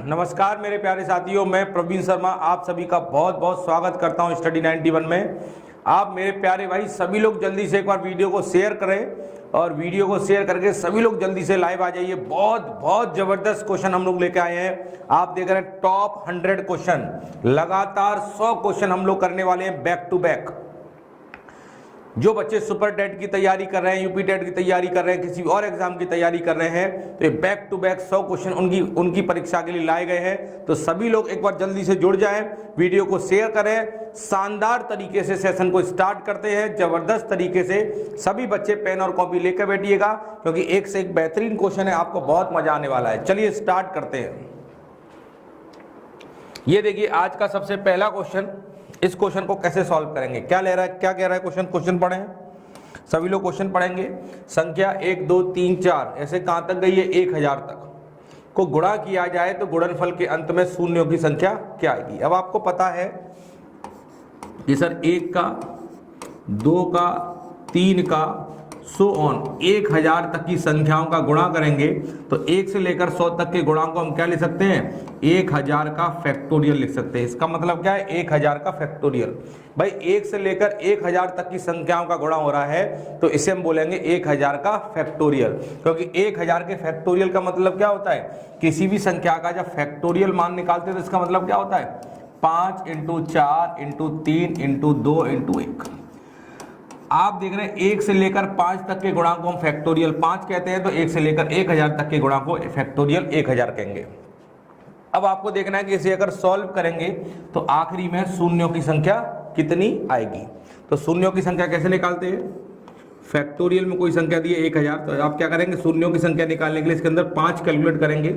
नमस्कार मेरे प्यारे साथियों, मैं प्रवीण शर्मा आप सभी का बहुत बहुत स्वागत करता हूं स्टडी 91 में। आप मेरे प्यारे भाई सभी लोग जल्दी से एक बार वीडियो को शेयर करें और वीडियो को शेयर करके सभी लोग जल्दी से लाइव आ जाइए। बहुत बहुत जबरदस्त क्वेश्चन हम लोग लेके आए हैं। आप देख रहे हैं टॉप 100 क्वेश्चन, लगातार 100 क्वेश्चन हम लोग करने वाले हैं बैक टू बैक। जो बच्चे सुपर टेट की तैयारी कर रहे हैं, यूपी टेट की तैयारी कर रहे हैं, किसी और एग्जाम की तैयारी कर रहे हैं, तो ये बैक टू बैक 100 क्वेश्चन उनकी परीक्षा के लिए लाए गए हैं। तो सभी लोग एक बार जल्दी से जुड़ जाएं, वीडियो को शेयर करें। शानदार तरीके से सेशन को स्टार्ट करते हैं, जबरदस्त तरीके से। सभी बच्चे पेन और कॉपी लेकर बैठिएगा, क्योंकि एक से एक बेहतरीन क्वेश्चन है, आपको बहुत मजा आने वाला है। चलिए स्टार्ट करते हैं। ये देखिए आज का सबसे पहला क्वेश्चन। इस क्वेश्चन को कैसे सॉल्व करेंगे, क्या ले रहा है, क्या कह रहा है क्वेश्चन पढ़ें, सभी लोग क्वेश्चन पढ़ेंगे। संख्या 1 2 3 4 ऐसे कहां तक गई है, 1000 तक को गुणा किया जाए तो गुणनफल के अंत में शून्यों की संख्या क्या आएगी। अब आपको पता है कि सर 1 का, 2 का, 3 का, सो ऑन 1000 तक की संख्याओं का गुणा करेंगे तो 1 से लेकर 100 तक के गुणांक को हम क्या लिख सकते हैं, 1000 का फैक्टोरियल लिख सकते हैं। इसका मतलब क्या है, 1000 का फैक्टोरियल। भाई 1 से लेकर 1000 तक की संख्याओं का गुणा हो रहा है तो इसे हम बोलेंगे 1000 का फैक्टोरियल, क्योंकि 1000 के फैक्टोरियल का मतलब क्या होता है, किसी भी संख्या का जब फैक्टोरियल मान निकालते हैं तो इसका मतलब क्या होता है, 5 × 4 × 3 × 2 × 1। आप देख रहे हैं 1 से लेकर 5 तक के गुणांक को हम फैक्टोरियल 5 कहते हैं, तो 1 से लेकर 1000 तक के गुणांक को फैक्टोरियल 1000 कहेंगे। अब आपको देखना है कि इसे अगर सॉल्व करेंगे तो आखिरी में शून्यों की संख्या कितनी आएगी। तो शून्यों की संख्या कैसे निकालते हैं, फैक्टोरियल में कोई संख्या दी है 1000, तो आप क्या करेंगे, शून्यों की संख्या निकालने के लिए इसके अंदर 5 कैलकुलेट करेंगे,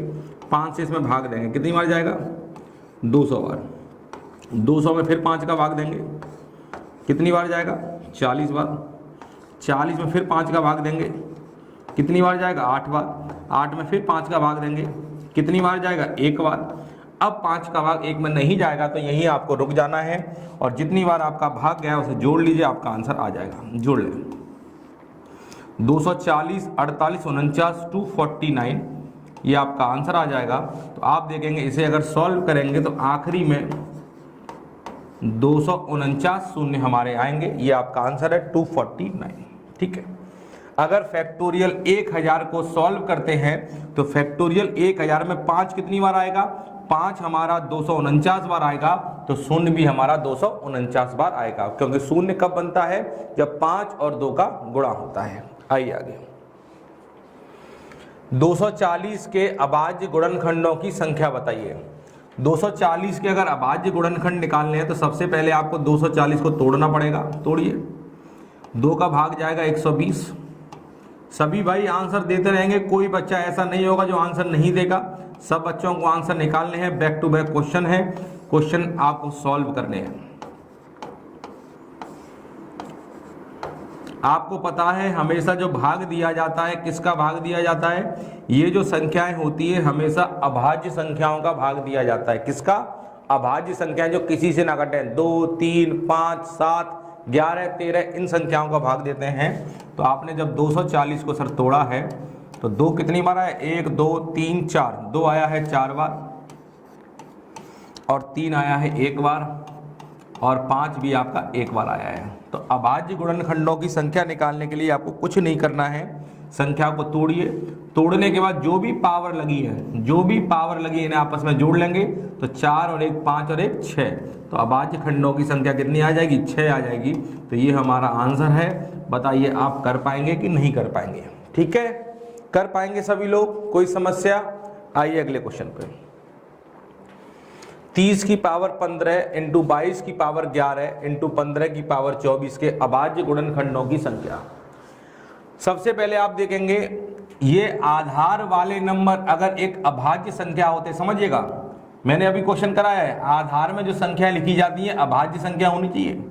5 से इसमें भाग देंगे, कितनी बार जाएगा, 200 बार। 200 में फिर 5 का भाग देंगे, कितनी बार जाएगा, 40 बार। 40 में फिर 5 का भाग देंगे, कितनी बार जाएगा, 8 बार। 8 में फिर 5 का भाग देंगे, कितनी बार जाएगा, 1 बार। अब 5 का भाग 1 में नहीं जाएगा तो यहीं आपको रुक जाना है और जितनी बार आपका भाग गया उसे जोड़ लीजिए, आपका आंसर आ जाएगा। जोड़ लें 240 48 49 249, ये आपका आंसर आ जाएगा। तो आप देखेंगे इसे अगर सॉल्व करेंगे तो आखिरी में 249 शून्य हमारे आएंगे, ये आपका आंसर है 249। ठीक है, अगर फैक्टोरियल 1000 को सॉल्व करते हैं तो फैक्टोरियल 1000 में 5 कितनी बार आएगा, 5 हमारा 249 बार आएगा, तो शून्य भी हमारा 249 बार आएगा, क्योंकि शून्य कब बनता है, जब 5 और 2 का गुणा होता है। आइए आगे। 240 के अभाज्य गुणनखंडों की संख्या बताइए। 240 के अगर अभाज्य गुणनखंड निकालने हैं तो सबसे पहले आपको 240 को तोड़ना पड़ेगा। तोड़िए, 2 का भाग जाएगा 120। सभी भाई आंसर देते रहेंगे, कोई बच्चा ऐसा नहीं होगा जो आंसर नहीं देगा। सब बच्चों को आंसर निकालने हैं, बैक टू बैक क्वेश्चन है, क्वेश्चन आपको सॉल्व करने हैं। आपको पता है हमेशा जो भाग दिया जाता है, किसका भाग दिया जाता है, ये जो संख्याएं होती है हमेशा अभाज्य संख्याओं का भाग दिया जाता है। किसका, अभाज्य संख्याएं जो किसी से ना घटे, 2 3 5 7 11 13 इन संख्याओं का भाग देते हैं। तो आपने जब 240 को सर तोड़ा है तो 2 कितनी बार आया, 1 2 3 4, 2 आया है 4 बार और 3 आया है 1 बार और 5 भी आपका 1 बार आया है। तो अभाज्य गुणनखंडों की संख्या निकालने के लिए आपको कुछ नहीं करना है, संख्या को तोड़िए। तोड़ने के बाद जो भी पावर लगी है, जो भी पावर लगी है इन्हें आपस में जोड़ लेंगे, तो 4 और 1 5 और 1 6, तो अभाज्य खंडों की संख्या कितनी आ जाएगी, 6 आ जाएगी। तो ये हमारा आंसर है। बताइए आप कर पाएंगे कि नहीं कर पाएंगे। ठीक है, कर पाएंगे सभी लोग, कोई समस्या। आइए अगले क्वेश्चन पे। 30 की पावर 15 × 22 की पावर 11 × 15 की पावर 24 के अभाज्य गुणनखंडों की संख्या। सबसे पहले आप देखेंगे ये आधार वाले नंबर अगर एक अभाज्य संख्या होते, समझिएगा मैंने अभी क्वेश्चन कराया है, आधार में जो संख्या लिखी जाती है अभाज्य संख्या होनी चाहिए।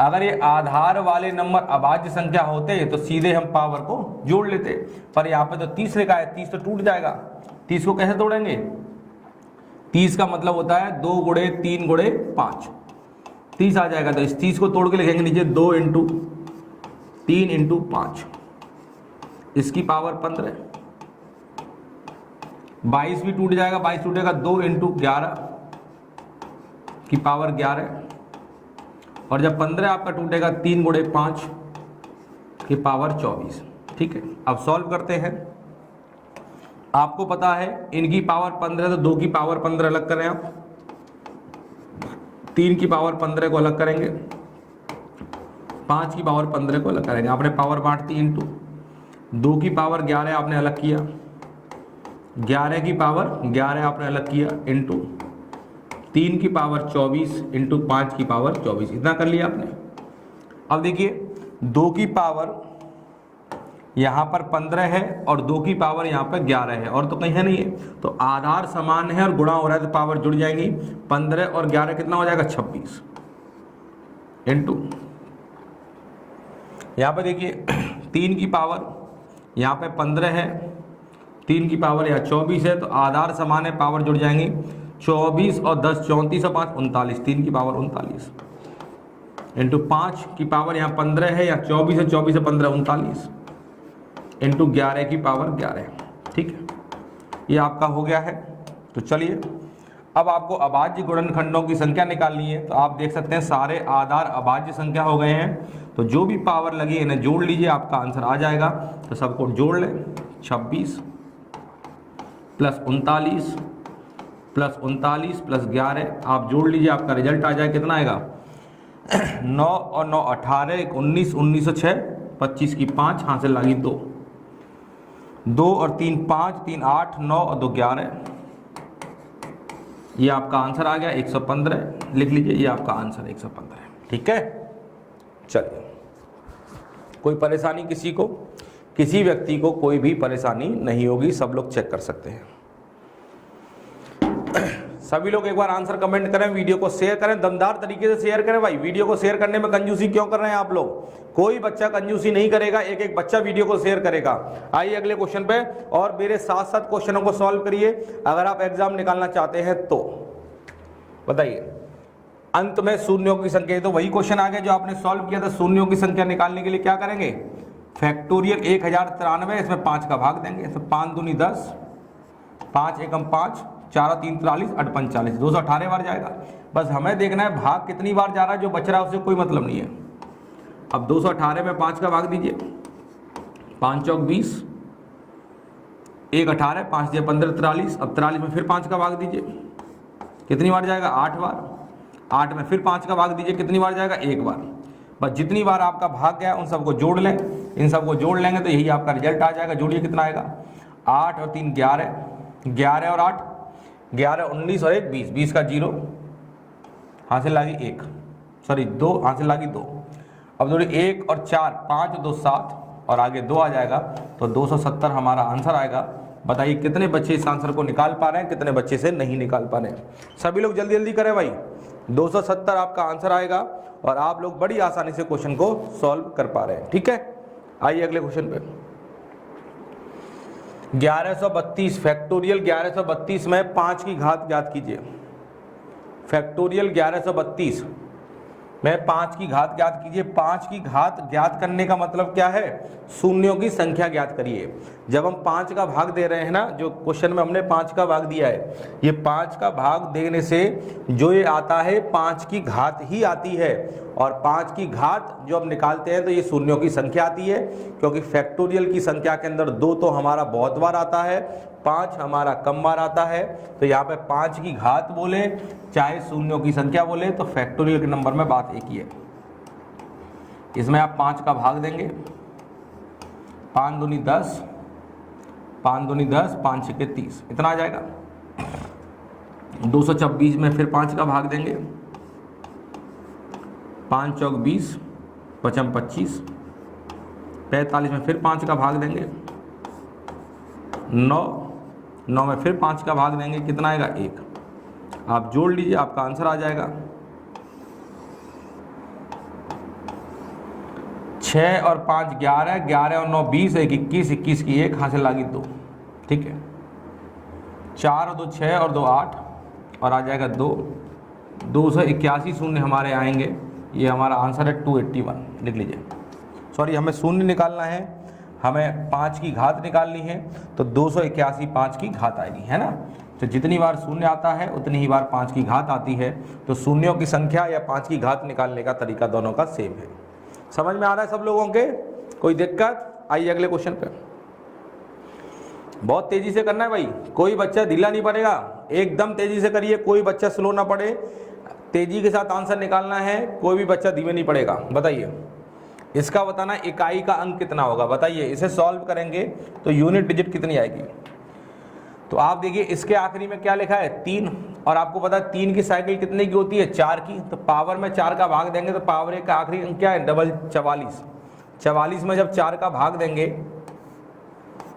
अगर ये आधार वाले नंबर अभाज्य संख्या होते तो सीधे हम पावर को जोड़ लेते, पर यहाँ पे तो 30 लिखा है, 30 तो टूट जाएगा। 30 को कैसे तोड़ेंगे, 30 का मतलब होता है 2 × 3 × 5, 30 आ जाएगा। तो इस 30 को तोड़ के लिखेंगे नीचे 2 × 3 × 5, इसकी पावर 15, 22 भी टूट जाएगा, 22 टूटेगा 2 इंटू 11 की पावर 11, और जब 15 आपका टूटेगा 3 गुणे 5 की पावर 24। ठीक है, अब सॉल्व करते हैं। आपको पता है इनकी पावर 15 तो 2 की पावर 15 अलग करें आप, 3 की पावर 15 को अलग करेंगे, 5 की पावर 15 को अलग करेंगे। आपने पावर बांट दी इंटू 2 की पावर 11 आपने अलग किया, 11 की पावर 11 आपने अलग किया इंटू 3 की पावर 24 इंटू 5 की पावर 24, इतना कर लिया आपने। अब देखिए 2 की पावर यहाँ पर 15 है और 2 की पावर यहाँ पर 11 है, और तो कहीं है नहीं है, तो आधार समान है और गुणा हो रहा है तो पावर जुड़ जाएंगी। 15 और 11 कितना हो जाएगा 26 इंटू यहाँ पे देखिए 3 की पावर यहाँ पे 15 है, 3 की पावर यहाँ 24 है, तो आधार समान है पावर जुड़ जाएंगी। 24 और 10 34 और 5 39, 3 की पावर 39 इंटू 5 की पावर यहाँ 15 है या 24 है, 24 से 15 39 इंटू 11 की पावर 11। ठीक है, ये आपका हो गया है। तो चलिए अब आपको अभाज्य गुणनखंडों की संख्या निकालनी है। तो आप देख सकते हैं सारे आधार अभाज्य संख्या हो गए हैं, तो जो भी पावर लगी इन्हें जोड़ लीजिए, आपका आंसर आ जाएगा। तो सबको जोड़ लें, 26 प्लस 39 प्लस 39 प्लस 11 आप जोड़ लीजिए, आपका रिजल्ट आ जाए कितना आएगा 9 और 9 18, 19 19 और 6 25 की 5, हासिल लगी 2 और 3 5, 3 8, 9 और 2 11, ये आपका आंसर आ गया 115। लिख लीजिए, ये आपका आंसर 115 है। ठीक है, चलिए कोई परेशानी किसी को, किसी व्यक्ति को कोई भी परेशानी नहीं होगी, सब लोग चेक कर सकते हैं। सभी लोग एक बार आंसर कमेंट करें, वीडियो को शेयर करें, दमदार तरीके से शेयर करें। भाई वीडियो को शेयर करने में कंजूसी क्यों कर रहे हैं आप लोग? कोई बच्चा कंजूसी नहीं करेगा, एक एक बच्चा वीडियो को शेयर करेगा। आइए अगले क्वेश्चन पे, और मेरे साथ साथ क्वेश्चनों को सॉल्व करिए अगर आप एग्जाम निकालना चाहते हैं तो। बताइए, अंत में शून्यों की संख्या, तो वही क्वेश्चन आ गया जो आपने सॉल्व किया था। शून्यों की संख्या निकालने के लिए क्या करेंगे, फैक्टोरियल 1093, इसमें 5 का भाग देंगे, तो 5 दूनी 10, 5 एकम 5, 4 3 43, 8 45, 218 बार जाएगा। बस हमें देखना है भाग कितनी बार जा रहा है, जो बच रहा है उससे कोई मतलब नहीं है। अब 218 में 5 का भाग दीजिए, 5 चौक 20, 1 18, 5 दिया 15 43, अब 43 में फिर 5 का भाग दीजिए, कितनी बार जाएगा 8 बार। 8 में फिर 5 का भाग दीजिए, कितनी बार जाएगा 1 बार। बस जितनी बार आपका भाग गया उन सबको जोड़ लें, इन सबको जोड़ लेंगे तो यही आपका रिजल्ट आ जाएगा। जोड़िए कितना आएगा, 8 और 3 11, 11 और 8 11, 19 और 1 20, 20 का 0, हासिल लागी 1, सॉरी 2, हासिल लागी 2। अब जोड़िए 1 और 4, 5 और 2 7, और आगे 2 आ जाएगा, तो 270 हमारा आंसर आएगा। बताइए कितने बच्चे इस आंसर को निकाल पा रहे हैं, कितने बच्चे से नहीं निकाल पा रहे हैं। सभी लोग जल्दी जल्दी करें भाई, 270 आपका आंसर आएगा, और आप लोग बड़ी आसानी से क्वेश्चन को सॉल्व कर पा रहे हैं। ठीक है, आइए अगले क्वेश्चन पे। 1132 फैक्टोरियल 1132 में 5 की घात ज्ञात कीजिए। फैक्टोरियल 1132 में 5 की घात ज्ञात कीजिए। 5 की घात ज्ञात करने का मतलब क्या है, शून्यों की संख्या ज्ञात करिए। जब हम 5 का भाग दे रहे हैं ना, जो क्वेश्चन में हमने 5 का भाग दिया है, ये 5 का भाग देने से जो ये आता है 5 की घात ही आती है, और 5 की घात जो हम निकालते हैं तो ये शून्यों की संख्या आती है, क्योंकि फैक्टोरियल की संख्या के अंदर 2 तो हमारा बहुत बार आता है, 5 हमारा कम बार आता है। तो यहाँ पे 5 की घात बोले चाहे शून्यों की संख्या बोले, तो फैक्टोरियल के नंबर में बात एक ही है। इसमें आप 5 का भाग देंगे, 5 दूनी 10, 5 दूनी 10, 5 छक्के 30, इतना आ जाएगा। 226 में फिर 5 का भाग देंगे, 5 चौक 20, 5 25, 45 में फिर 5 का भाग देंगे, 9 में फिर 5 का भाग देंगे, कितना आएगा 1। आप जोड़ लीजिए, आपका आंसर आ जाएगा। 6 और 5 11, 11 और 9 20, 1 21, 21 की 1, हासिल लागी 2। ठीक है, 4 और 2 6 और 2 8, और आ जाएगा 2, 281 शून्य हमारे आएंगे। ये हमारा आंसर है 281। लिख लीजिए, सॉरी हमें शून्य निकालना है, हमें 5 की घात निकालनी है तो 281 5 की घात आएगी, है ना। तो जितनी बार शून्य आता है उतनी ही बार 5 की घात आती है। तो शून्यों की संख्या या 5 की घात निकालने का तरीका दोनों का सेम है। समझ में आ रहा है सब लोगों के? कोई दिक्कत? आइए अगले क्वेश्चन पे। बहुत तेजी से करना है भाई, कोई बच्चा ढीला नहीं पड़ेगा, एकदम तेजी से करिए, कोई बच्चा स्लो ना पड़े, तेजी के साथ आंसर निकालना है, कोई भी बच्चा धीमे नहीं पड़ेगा। बताइए इसका बताना इकाई का अंक कितना होगा, बताइए। इसे सॉल्व करेंगे तो यूनिट डिजिट कितनी आएगी। तो आप देखिए इसके आखिरी में क्या लिखा है 3, और आपको पता है 3 की साइकिल कितने की होती है 4 की। तो पावर में 4 का भाग देंगे तो पावर 1 का आखिरी अंक क्या है डबल 44। 44 में जब 4 का भाग देंगे,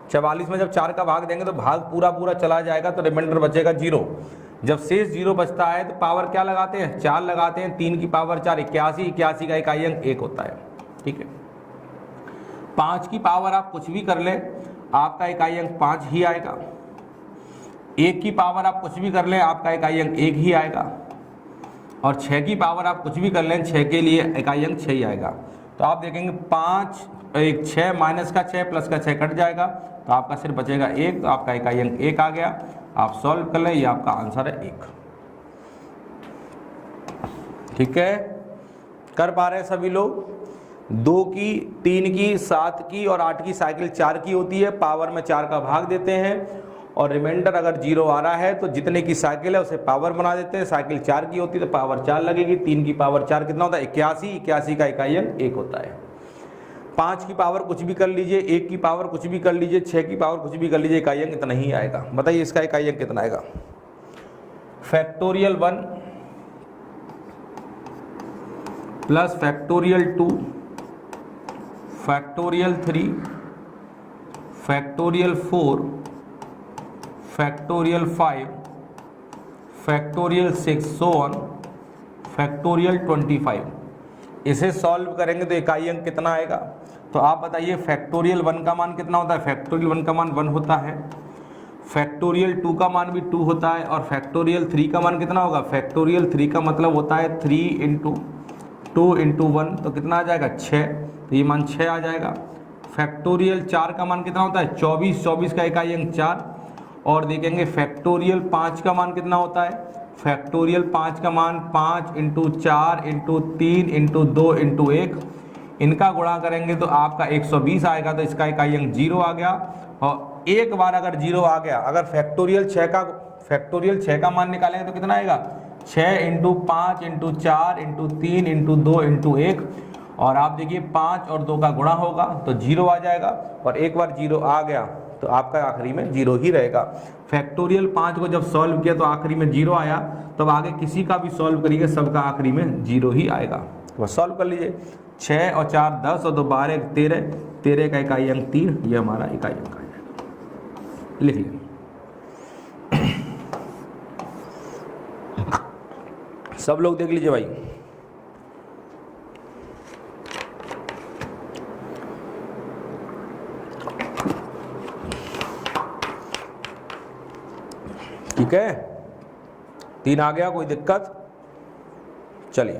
44 में जब 4 का भाग देंगे तो भाग पूरा पूरा चला जाएगा तो रिमाइंडर बचेगा 0। जब शेष 0 बचता है तो पावर क्या लगाते हैं 4 लगाते हैं। 3 की पावर 4 81, 81 का इकाई अंक 1 होता है, ठीक है। 5 की पावर आप कुछ भी कर ले आपका इकाई अंक 5 ही आएगा। 1 की पावर आप कुछ भी कर ले आपका इकाई अंक 1 ही आएगा। और 6 की पावर आप कुछ भी कर लें 6 के लिए इकाई अंक 6 ही आएगा। तो आप देखेंगे 5 1 6 माइनस का 6 प्लस का 6 कट जाएगा तो आपका सिर्फ बचेगा 1, तो आपका इकाई अंक 1 आ गया। आप सॉल्व कर लें, ये आपका आंसर है 1। ठीक है, कर पा रहे हैं सभी लोग। 2 की 3 की 7 की और 8 की साइकिल 4 की होती है, पावर में 4 का भाग देते हैं और रिमाइंडर अगर 0 आ रहा है तो जितने की साइकिल है उसे पावर बना देते हैं। साइकिल 4 की होती है तो पावर 4 लगेगी। 3 की पावर 4 कितना होता है 81, 81 का इकाई अंक 1 होता है। 5 की पावर कुछ भी कर लीजिए, 1 की पावर कुछ भी कर लीजिए, 6 की पावर कुछ भी कर लीजिए, इकाई अंक इतना ही आएगा। बताइए इसका इकाई अंक कितना आएगा। Factorial 1 plus factorial 2 factorial 3 factorial 4 factorial 5 factorial 6 so on factorial 25। इसे सॉल्व करेंगे तो इकाई अंक कितना आएगा। तो आप बताइए फैक्टोरियल 1 का मान कितना होता है। फैक्टोरियल 1 का मान 1 होता है। फैक्टोरियल 2 का मान भी 2 होता है। और फैक्टोरियल 3 का मान कितना होगा। फैक्टोरियल 3 का मतलब होता है 3 × 2 × 1 तो कितना आ जाएगा 6, तो ये मान 6 आ जाएगा। फैक्टोरियल 4 का मान कितना होता है 24, 24 का इकाई अंक 4। और देखेंगे फैक्टोरियल 5 का मान कितना होता है। फैक्टोरियल 5 का मान 5 × 4 × 3 × 2 × 1, इनका गुणा करेंगे तो आपका 120 आएगा। तो इसका इकाई अंक 0 आ गया। और एक बार अगर 0 आ गया, अगर फैक्टोरियल 6 का मान निकालेंगे तो कितना आएगा 6 × 5 × 4 × 3 × 2 × 1। और आप देखिए 5 और 2 का गुणा होगा तो 0 आ जाएगा। और एक बार 0 आ गया तो आपका आखिरी में 0 ही रहेगा। फैक्टोरियल 5 को जब सॉल्व किया तो आखिरी में 0 आया, तब आगे किसी का भी सॉल्व करिए सबका आखिरी में 0 ही आएगा। तो बस सॉल्व कर लीजिए। 6 और 4 10 और 2 12 13, 13 का इकाई अंक 3, ये हमारा इकाई अंक आ जाएगा। लिख लीजिए। सब लोग देख लीजिए भाई। ठीक है, 3 आ गया, कोई दिक्कत। चलिए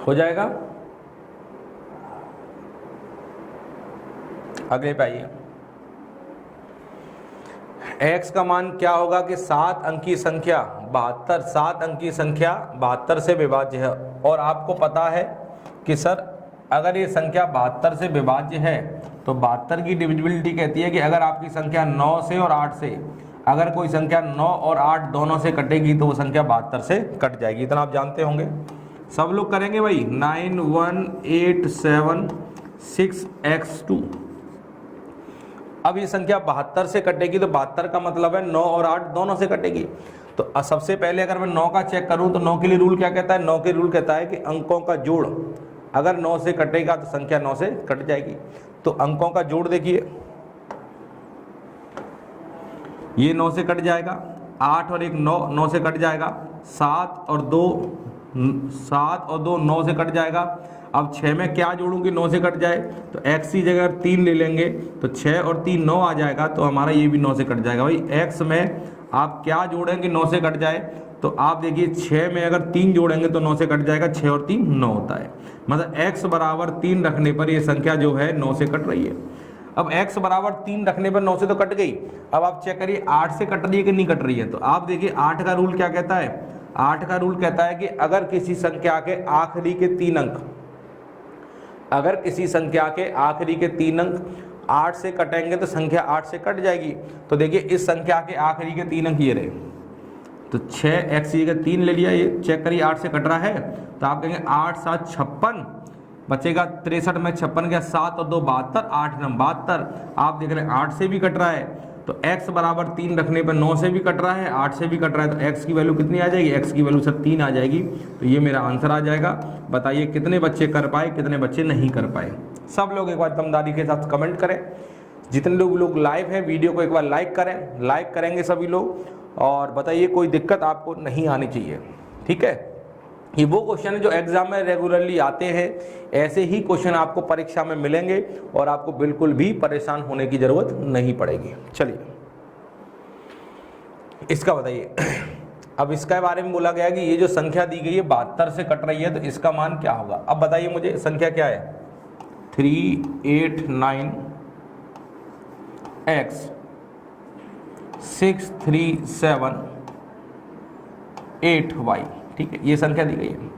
हो जाएगा। अगले पे आइए। x का मान क्या होगा कि 7 अंकी संख्या 72, 7 अंकी संख्या 72 से विभाज्य है। और आपको पता है कि सर अगर ये संख्या 72 से विभाज्य है तो 72 की डिविजिबिलिटी कहती है कि अगर आपकी संख्या 9 से और 8 से, अगर कोई संख्या 9 और 8 दोनों से कटेगी तो वो संख्या 72 से कट जाएगी। इतना आप जानते होंगे, सब लोग करेंगे भाई। 91876x2। अब ये संख्या 72 से कटेगी तो 72 का मतलब है 9 और 8 दोनों से कटेगी। तो सबसे पहले अगर मैं 9 का चेक करूं तो 9 के लिए रूल क्या कहता है। 9 के रूल कहता है कि अंकों का जोड़ अगर 9 से कटेगा तो संख्या 9 से कट जाएगी। तो अंकों का जोड़ देखिए, ये 9 से कट जाएगा, 8 और 1 9, 9 से कट जाएगा, 7 और 2 9 से कट जाएगा। अब 6 में क्या जोड़ूंगी 9 से कट जाए, तो x की जगह 3 ले लेंगे तो 6 और 3 9 आ जाएगा। तो हमारा ये भी 9 से कट जाएगा। भाई x में आप क्या जोड़ेंगे 9 से कट जाए, तो आप देखिए 6 में अगर 3 जोड़ेंगे तो 9 से कट जाएगा, 6 और 3 9 होता है। मतलब x बराबर 3 रखने पर ये संख्या जो है 9 से कट रही है। अब x बराबर 3 रखने पर 9 से तो कट गई। अब आप चेक करिए 8 से कट रही है कि नहीं कट रही है। तो आप देखिए 8 का रूल क्या कहता है, 8 का रूल कहता है कि अगर किसी संख्या के आखिरी के 3 अंक, अगर किसी संख्या के आखिरी के 3 अंक 8 से कटेंगे तो संख्या 8 से कट जाएगी। तो देखिए इस संख्या के आखिरी के 3 अंक ये रहे, तो 6x की जगह 3 ले लिया, ये चेक करिए 8 से कट रहा है। तो आप कहेंगे 8 7 56 बचेगा 63 में 56 गया 7 और 2 72, 8 9 72। आप देख रहे हैं 8 से भी कट रहा है, तो x बराबर 3 रखने पर 9 से भी कट रहा है, 8 से भी कट रहा है, तो x की वैल्यू कितनी आ जाएगी, x की वैल्यू सर 3 आ जाएगी। तो ये मेरा आंसर आ जाएगा। बताइए कितने बच्चे कर पाए, कितने बच्चे नहीं कर पाए। सब लोग एक बार दमदारी के साथ कमेंट करें। जितने लोग लाइव हैं वीडियो को एक बार लाइक करें, लाइक करेंगे सभी लोग। और बताइए कोई दिक्कत आपको नहीं आनी चाहिए, ठीक है। ये वो क्वेश्चन है जो एग्जाम में रेगुलरली आते हैं, ऐसे ही क्वेश्चन आपको परीक्षा में मिलेंगे और आपको बिल्कुल भी परेशान होने की जरूरत नहीं पड़ेगी। चलिए इसका बताइए। अब इसके बारे में बोला गया कि ये जो संख्या दी गई है 72 से कट रही है, तो इसका मान क्या होगा। अब बताइए मुझे संख्या क्या है, 389x 6378y, ठीक है, ये संख्या दी गई है।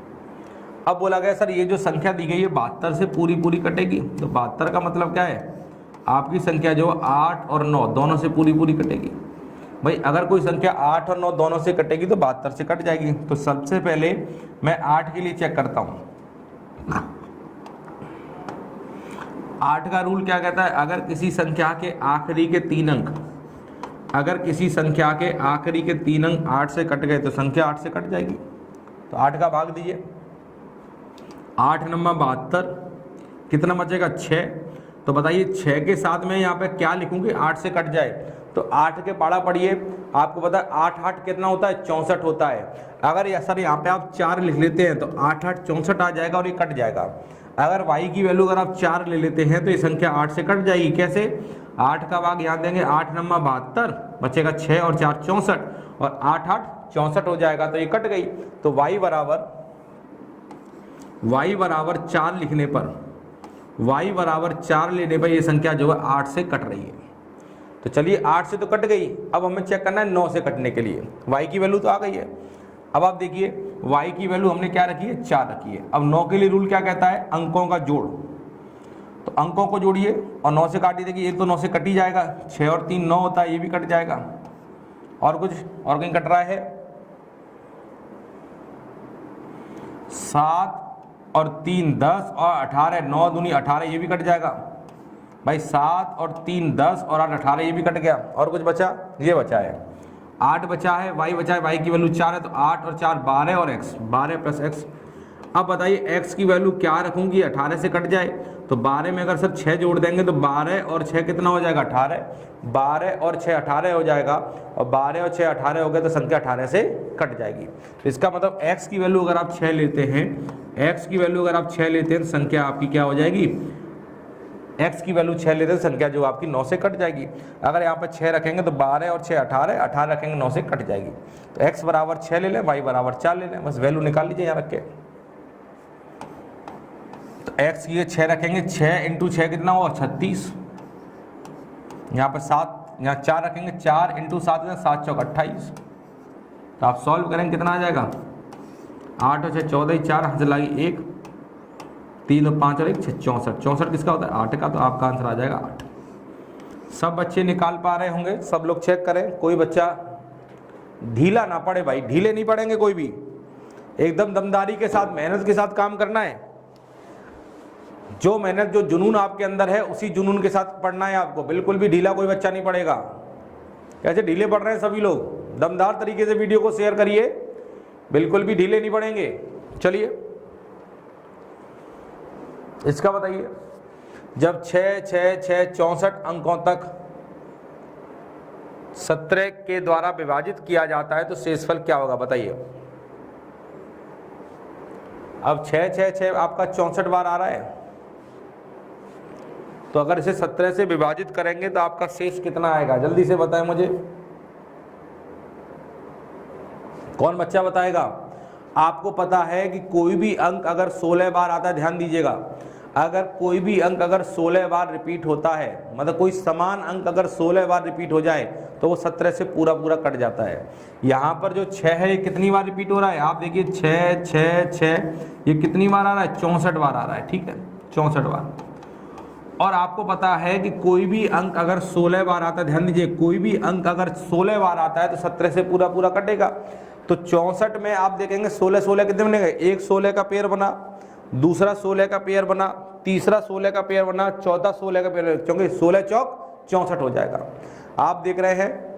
अब बोला गया सर ये जो संख्या दी गई है 72 से पूरी पूरी कटेगी, तो 72 का मतलब क्या है, आपकी संख्या जो 8 और 9 दोनों से पूरी पूरी कटेगी। भाई अगर कोई संख्या 8 और 9 दोनों से कटेगी तो 72 से कट जाएगी। तो सबसे पहले मैं 8 के लिए चेक करता हूँ। 8 का रूल क्या कहता है, अगर किसी संख्या के आखिरी के 3 अंक, अगर किसी संख्या के आखिरी के 3 अंक 8 से कट गए तो संख्या 8 से कट जाएगी। तो 8 का भाग दीजिए, 8 नंबर 72, कितना बचेगा 6। तो बताइए 6 के साथ में यहाँ पे क्या लिखूंगी, 8 से कट जाए तो 8 के पाड़ा पढ़िए, आपको पता है 8 8 कितना होता है, 64 होता है। अगर सर यहाँ पे आप 4 लिख लेते हैं तो 8 8 64 आ जाएगा और ये कट जाएगा। अगर y की वैल्यू अगर आप 4 ले लेते हैं तो ये संख्या 8 से कट जाएगी। कैसे, 8 का भाग यहाँ देंगे, 8 नंबर 72 बचेगा 6 और 4 64 और 8 8 64 हो जाएगा, तो ये कट गई। तो y बराबर 4 लिखने पर, y बराबर 4 लेने पर ये संख्या जो है 8 से कट रही है। तो चलिए 8 से तो कट गई, अब हमें चेक करना है 9 से कटने के लिए। y की वैल्यू तो आ गई है। अब आप देखिए y की वैल्यू हमने क्या रखी है, 4 रखी है। अब 9 के लिए रूल क्या कहता है, अंकों का जोड़। तो अंकों को जोड़िए और 9 से काटिए, देखिए एक तो 9 से कट ही जाएगा, 6 और 3 9 होता है, ये भी कट जाएगा। और कुछ और कहीं कट रहा है, 7 और 3 10 और 18 9 दूनी 18, ये भी कट जाएगा। भाई 7 और 3 10 और 8 18, ये भी कट गया। और कुछ बचा, ये बचा है 8 बचा है, y बचा है, y की वैल्यू 4 है, तो 8 और 4 12 और x 12 प्लस x। अब बताइए x की वैल्यू क्या रखूंगी, 18 से कट जाए तो 12 में अगर सर 6 जोड़ देंगे तो 12 और 6 कितना हो जाएगा, 18। 12 और 6 18 हो जाएगा, और 12 और 6 18 हो गए तो संख्या 18 से कट जाएगी। तो इसका मतलब x की वैल्यू अगर आप 6 लेते हैं, x की वैल्यू अगर आप 6 लेते हैं तो संख्या आपकी क्या हो जाएगी, x की वैल्यू 6 लेते हैं संख्या जो आपकी 9 से कट जाएगी। अगर यहाँ पर 6 रखेंगे तो 12 और 6 18, 18 रखेंगे 9 से कट जाएगी। तो x बराबर 6 ले लें, y बराबर 4 ले लें, बस वैल्यू निकाल लीजिए यहाँ रख के। तो x की 6 रखेंगे, 6 इंटू 6 कितना हुआ 36। यहाँ पर 7, यहाँ 4 रखेंगे, 4 इंटू 7 7 चौक 28। तो आप सॉल्व करेंगे कितना आ जाएगा, 8 और 6 14, 4 हाथ से लगी 1, 3 और 5 और 1 6 64। 64 किसका होता है, 8 का। तो आपका आंसर आ जाएगा 8। सब बच्चे निकाल पा रहे होंगे, सब लोग चेक करें, कोई बच्चा ढीला ना पड़े। भाई ढीले नहीं पड़ेंगे कोई भी, एकदम दमदारी के साथ मेहनत के साथ काम करना है। जो मेहनत जो जुनून आपके अंदर है उसी जुनून के साथ पढ़ना है आपको। बिल्कुल भी ढीला कोई बच्चा नहीं पड़ेगा। कैसे ढीले पढ़ रहे हैं सभी लोग, दमदार तरीके से वीडियो को शेयर करिए, बिल्कुल भी ढीले नहीं पड़ेंगे। चलिए इसका बताइए, जब 6 6 6 64 अंकों तक 17 के द्वारा विभाजित किया जाता है तो शेषफल क्या होगा, बताइए। अब 6 6 6 आपका 64 बार आ रहा है, तो अगर इसे 17 से विभाजित करेंगे तो आपका शेष कितना आएगा, जल्दी से बताएं मुझे। कौन बच्चा बताएगा? आपको पता है कि कोई भी अंक अगर 16 बार आता है, ध्यान दीजिएगा, अगर कोई भी अंक अगर 16 बार रिपीट होता है, मतलब कोई समान अंक अगर 16 बार रिपीट हो जाए तो वो 17 से पूरा पूरा कट जाता है। यहाँ पर जो 6 है ये कितनी बार रिपीट हो रहा है? आप देखिए 6 6 6, ये कितनी बार आ रहा है? 64 बार आ रहा है, ठीक है, 64 बार। और आपको पता है कि कोई भी अंक अगर 16 बार आता है, ध्यान दीजिए, कोई भी अंक अगर 16 बार आता है तो 17 से पूरा पूरा कटेगा। तो 64 में आप देखेंगे 16 16 कितने बनेंगे? एक 16 का पेयर बना, दूसरा 16 का पेयर बना, तीसरा 16 का पेयर बना, चौथा 16 का पेयर, क्योंकि 16 चौक 64 हो जाएगा। आप देख रहे हैं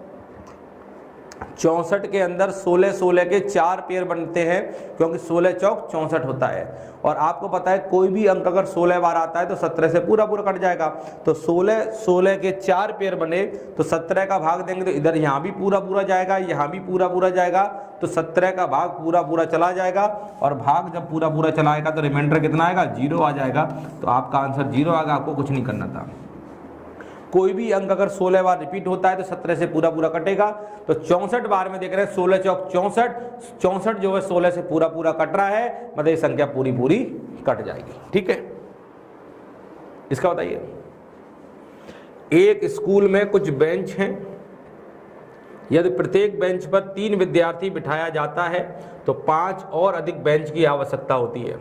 64 के अंदर 16 16 के 4 पेयर बनते हैं, क्योंकि 16 चौक 64 होता है। और आपको पता है कोई भी अंक अगर 16 बार आता है तो 17 से पूरा पूरा कट जाएगा। तो 16 16 के 4 पेयर बने तो 17 का भाग देंगे तो इधर यहाँ भी पूरा पूरा जाएगा, यहाँ भी पूरा पूरा जाएगा, तो 17 का भाग पूरा पूरा चला जाएगा। और भाग जब पूरा पूरा चला आएगा तो रिमाइंडर कितना आएगा? 0 आ जाएगा। तो आपका आंसर 0 आएगा, आपको कुछ नहीं करना था। कोई भी अंक अगर 16 बार रिपीट होता है तो 17 से पूरा पूरा कटेगा। तो 64 बार में देख रहे हैं 16 चौक 64, 64 जो है 16 से पूरा पूरा कट रहा है, मतलब ये संख्या पूरी पूरी कट जाएगी, ठीक है। इसका बताइए, एक स्कूल में कुछ बेंच हैं, यदि प्रत्येक बेंच पर 3 विद्यार्थी बिठाया जाता है तो 5 और अधिक बेंच की आवश्यकता होती है।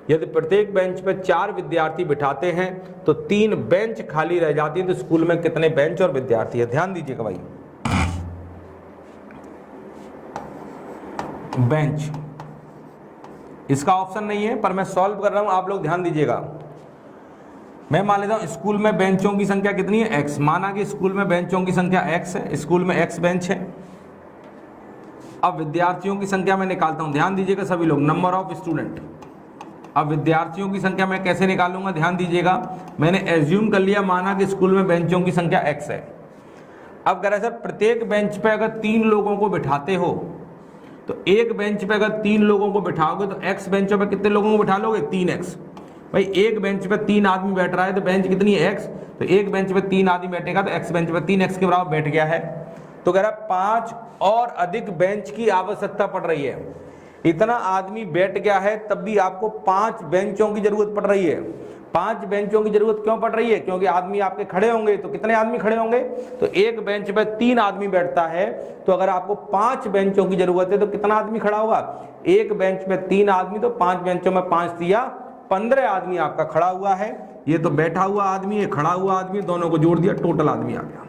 यदि प्रत्येक बेंच पर 4 विद्यार्थी बिठाते हैं तो 3 बेंच खाली रह जाती है, तो स्कूल में कितने बेंच और विद्यार्थी है? ध्यान दीजिएगा भाई, बेंच इसका ऑप्शन नहीं है, पर मैं सॉल्व कर रहा हूं, आप लोग ध्यान दीजिएगा। मैं मान लेता हूं स्कूल में बेंचों की संख्या कितनी है? x। माना कि स्कूल में बेंचों की संख्या x है, स्कूल में x बेंच है। अब विद्यार्थियों की संख्या मैं निकालता हूं, ध्यान दीजिएगा सभी लोग, नंबर ऑफ स्टूडेंट। अब विद्यार्थियों की संख्या मैं कैसे निकालूंगा? ध्यान दीजिएगा, मैंने एज्यूम कर लिया, माना कि स्कूल में बेंचों की संख्या x है। अब कह रहा है सर प्रत्येक बेंच पे अगर 3 लोगों को बिठाते हो तो एक बेंच पे अगर 3 लोगों को बिठाओगे तो x बेंचों पे कितने लोगों को बिठा लोगे? 3x। भाई एक बेंच पे 3 आदमी बैठ रहा है तो बेंच कितनी है? x। तो एक बेंच पे 3 आदमी बैठेगा तो x बेंच पे 3x के बराबर बैठ गया है। तो कह रहा है 5 और अधिक बेंच की आवश्यकता पड़ रही है। इतना आदमी बैठ गया है तब भी आपको 5 बेंचों की जरूरत पड़ रही है। 5 बेंचों की जरूरत क्यों पड़ रही है? क्योंकि आदमी आपके खड़े होंगे, तो कितने आदमी खड़े होंगे? तो एक बेंच पे 3 आदमी बैठता है, तो अगर आपको 5 बेंचों की जरूरत है तो कितना आदमी खड़ा होगा? एक बेंच पे 3 आदमी, तो 5 बेंचों में 5 दिया 15 आदमी आपका खड़ा हुआ है। ये तो बैठा हुआ आदमी है, खड़ा हुआ आदमी, दोनों को जोड़ दिया, टोटल आदमी आ गया।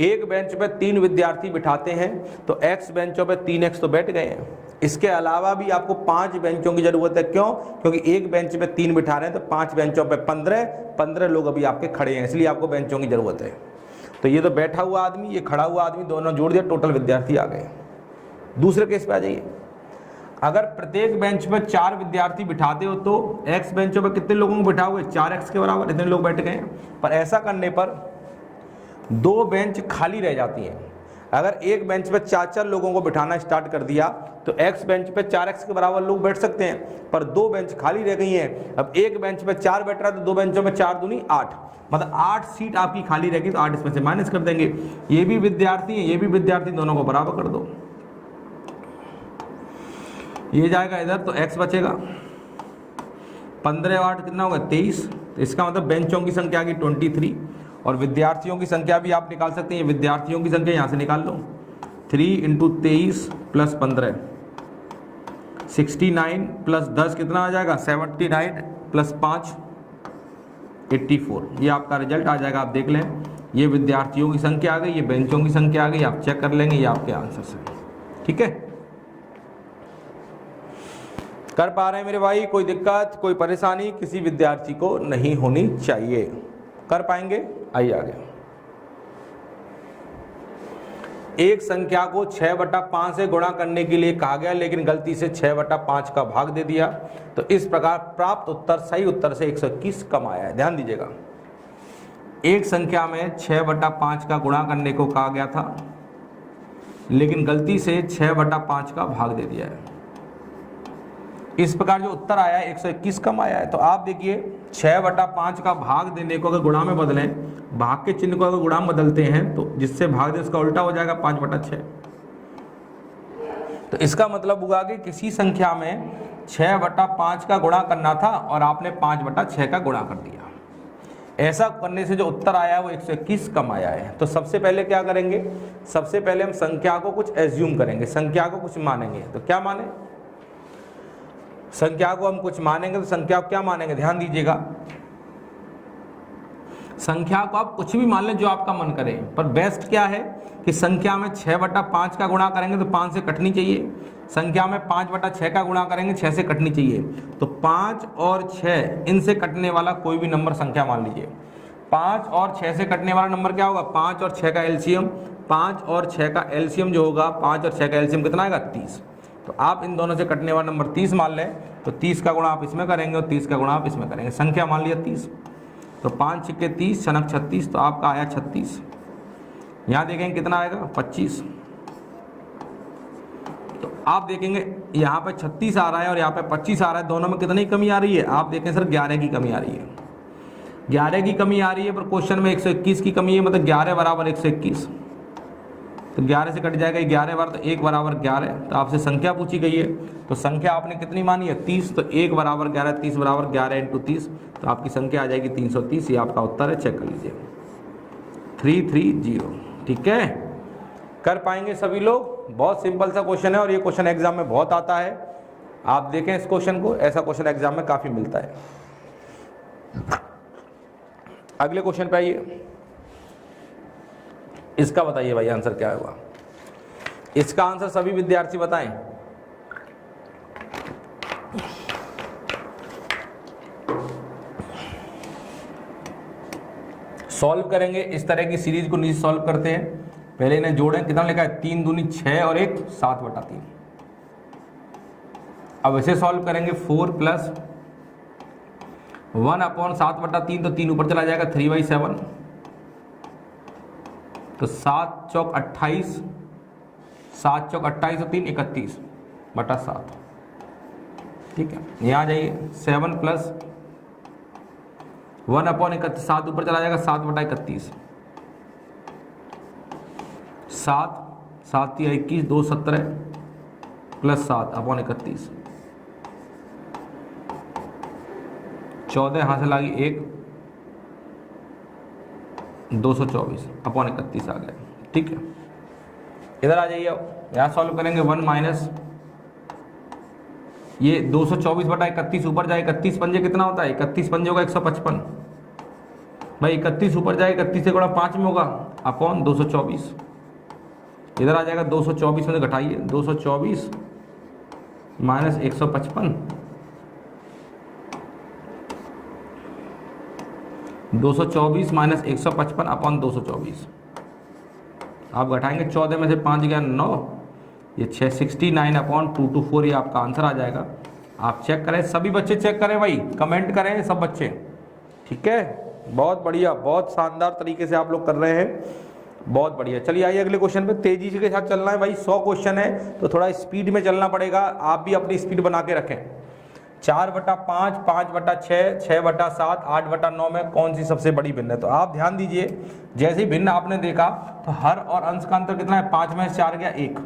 एक बेंच पे 3 विद्यार्थी बिठाते हैं तो x बेंचों पे 3x तो बैठ गए हैं। इसके अलावा भी आपको 5 बेंचों की जरूरत है। क्यों? क्योंकि एक बेंच पे 3 बिठा रहे हैं तो 5 बेंचों पे 15 लोग अभी आपके खड़े हैं, इसलिए आपको बेंचों की जरूरत है। तो ये तो बैठा हुआ आदमी, ये खड़ा हुआ आदमी, दोनों जोड़ दिया, टोटल विद्यार्थी आ गए। दूसरे केस पे आ जाइए, अगर प्रत्येक बेंच पे 4 विद्यार्थी बिठाते हो तो x बेंचों पे कितने लोगों को बिठाओगे? 4x के बराबर, इतने लोग बैठ गए। पर ऐसा करने पर 2 बेंच खाली रह जाती हैं। अगर एक बेंच पे 4 लोगों को बिठाना स्टार्ट कर दिया तो x बेंच पे 4x के बराबर लोग बैठ सकते हैं, पर 2 बेंच खाली rह गई हैं। अब एक बेंच पे 4 बैठ रहा है तो 2 बेंचों में 4 दूनी 8, मतलब 8 सीट आपकी खाली रहेगी, तो 8 इसमें से माइनस कर देंगे। ये भी विद्यार्थी है, ये भी विद्यार्थी, दोनों को बराबर कर दो। ये जाएगा इधर तो x बचेगा, 15 और 8 कितना होगा? 23। तो इसका मतलब बेंचों की संख्या आ गई 23, और विद्यार्थियों की संख्या भी आप निकाल सकते हैं। विद्यार्थियों की संख्या यहाँ से निकाल लो, 3 × 23 + 15, 69 + 10 कितना आ जाएगा? 79 + 5 84। ये आपका रिजल्ट आ जाएगा, आप देख लें। ये विद्यार्थियों की संख्या आ गई, ये बेंचों की संख्या आ गई, आप चेक कर लेंगे, ये आपके आंसर है। ठीक है, कर पा रहे हैं मेरे भाई? कोई दिक्कत, कोई परेशानी किसी विद्यार्थी को नहीं होनी चाहिए। कर पाएंगे? आइए आगे। एक संख्या को 6/5 से गुणा करने के लिए कहा गया, लेकिन गलती से 6/5 का भाग दे दिया, तो इस प्रकार प्राप्त उत्तर सही उत्तर से 121 कम आया है। ध्यान दीजिएगा, एक संख्या में 6/5 का गुणा करने को कहा गया था, लेकिन गलती से 6/5 का भाग दे दिया है। इस प्रकार जो उत्तर आया है 121 कम आया है। तो आप देखिए 6/5 का भाग देने को अगर गुणा में बदलें भाग के चिन्ह को अगर गुणा में बदलते हैं तो जिससे भाग दे उसका उल्टा हो जाएगा 5/6। तो इसका मतलब हुआ कि किसी संख्या में 6/5 का गुणा करना था और आपने 5/6 का गुणा कर दिया। ऐसा करने से जो उत्तर आया है वो 121 कम आया है। तो सबसे पहले क्या करेंगे, सबसे पहले हम संख्या को कुछ एज्यूम करेंगे, संख्या को कुछ मानेंगे। तो क्या माने, संख्या को हम कुछ मानेंगे तो संख्या को क्या मानेंगे, ध्यान दीजिएगा। संख्या को आप कुछ भी मान लें जो आपका मन करे, पर बेस्ट क्या है कि संख्या में 6/5 का गुणा करेंगे तो 5 से कटनी चाहिए, संख्या में 5/6 का गुणा करेंगे 6 से कटनी चाहिए। तो 5 और 6 इनसे कटने वाला कोई भी नंबर संख्या मान लीजिए। 5 और 6 से कटने वाला नंबर क्या होगा, 5 और 6 का एलसीएम, 5 और 6 का एलसीएम जो होगा, 5 और 6 का एलसीएम कितना आएगा, 30। तो आप इन दोनों से कटने वाला नंबर 30 मान लें, तो 30 का गुणा आप इसमें करेंगे और 30 का गुणा आप इसमें करेंगे, संख्या मान लिया 30। तो 5 छिक्के 30 छनक 36, तो आपका आया 36। यहाँ देखेंगे कितना आएगा, 25। तो आप देखेंगे यहाँ पे 36 आ रहा है और यहाँ पे 25 आ रहा है, दोनों में कितनी कमी आ रही है, आप देखें सर 11 की कमी आ रही है, 11 की कमी आ रही है। पर क्वेश्चन में 121 की कमी है, मतलब 11 बराबर 121। तो 11 से कट जाएगा 11 बार, तो 1 बराबर 11। तो आपसे संख्या पूछी गई है, तो संख्या आपने कितनी मानी है, 30। तो 1 बराबर 11, 30 बराबर 11 × 30, तो आपकी संख्या आ जाएगी 330। ये आपका उत्तर है, चेक कर लीजिए 330। ठीक है, कर पाएंगे सभी लोग। बहुत सिंपल सा क्वेश्चन है और ये क्वेश्चन एग्जाम में बहुत आता है। आप देखें इस क्वेश्चन को, ऐसा क्वेश्चन एग्जाम में काफी मिलता है। अगले क्वेश्चन पे आइए, इसका बताइए भाई आंसर क्या होगा। इसका आंसर सभी विद्यार्थी बताएं। सॉल्व करेंगे, इस तरह की सीरीज को नीचे सॉल्व करते हैं। पहले इन्हें जोड़ें, कितना लिखा है, 3 दूनी 6 और 1 7/3। अब इसे सॉल्व करेंगे, 4 + 1/7/3, तो 3 ऊपर चला जाएगा, 3/7। तो 7 चौक 28, 7 चौक 28 और 3 31/7। ठीक है, यहाँ आ जाइए, 7 + 1/31, 7 ऊपर चला जाएगा, 7/31। 7 7 × 21 2 17 + 7/31। 14 यहाँ से लागी 1 224/31 आ गया। ठीक है, इधर आ जाइए, यहाँ सॉल्व करेंगे। 1 माइनस ये 224/31 ऊपर जाए, 31 पंजे कितना होता है, 31 पंजे होगा 155। भाई 31 ऊपर जाए, 31 से गुणा 5 में होगा, अपॉन 224। इधर आ जाएगा 224 में से घटाइए, 224 माइनस 155, 224 माइनस 155 अपॉन 224। आप घटाएंगे, 14 में से 5 गया 9, ये 669/224, ये आपका आंसर आ जाएगा। आप चेक करें, सभी बच्चे चेक करें भाई, कमेंट करें सब बच्चे। ठीक है, बहुत बढ़िया, बहुत शानदार तरीके से आप लोग कर रहे हैं, बहुत बढ़िया। चलिए आइए अगले क्वेश्चन पे, तेजी के साथ चलना है भाई। 100 क्वेश्चन है तो थोड़ा स्पीड में चलना पड़ेगा, आप भी अपनी स्पीड बना के रखें। 4/5, 5/6, 6/7, 8/9 में कौन सी सबसे बड़ी भिन्न है। तो आप ध्यान दीजिए, जैसे ही भिन्न आपने देखा तो हर और अंश का अंतर कितना है, 5 में से 4 गया 1,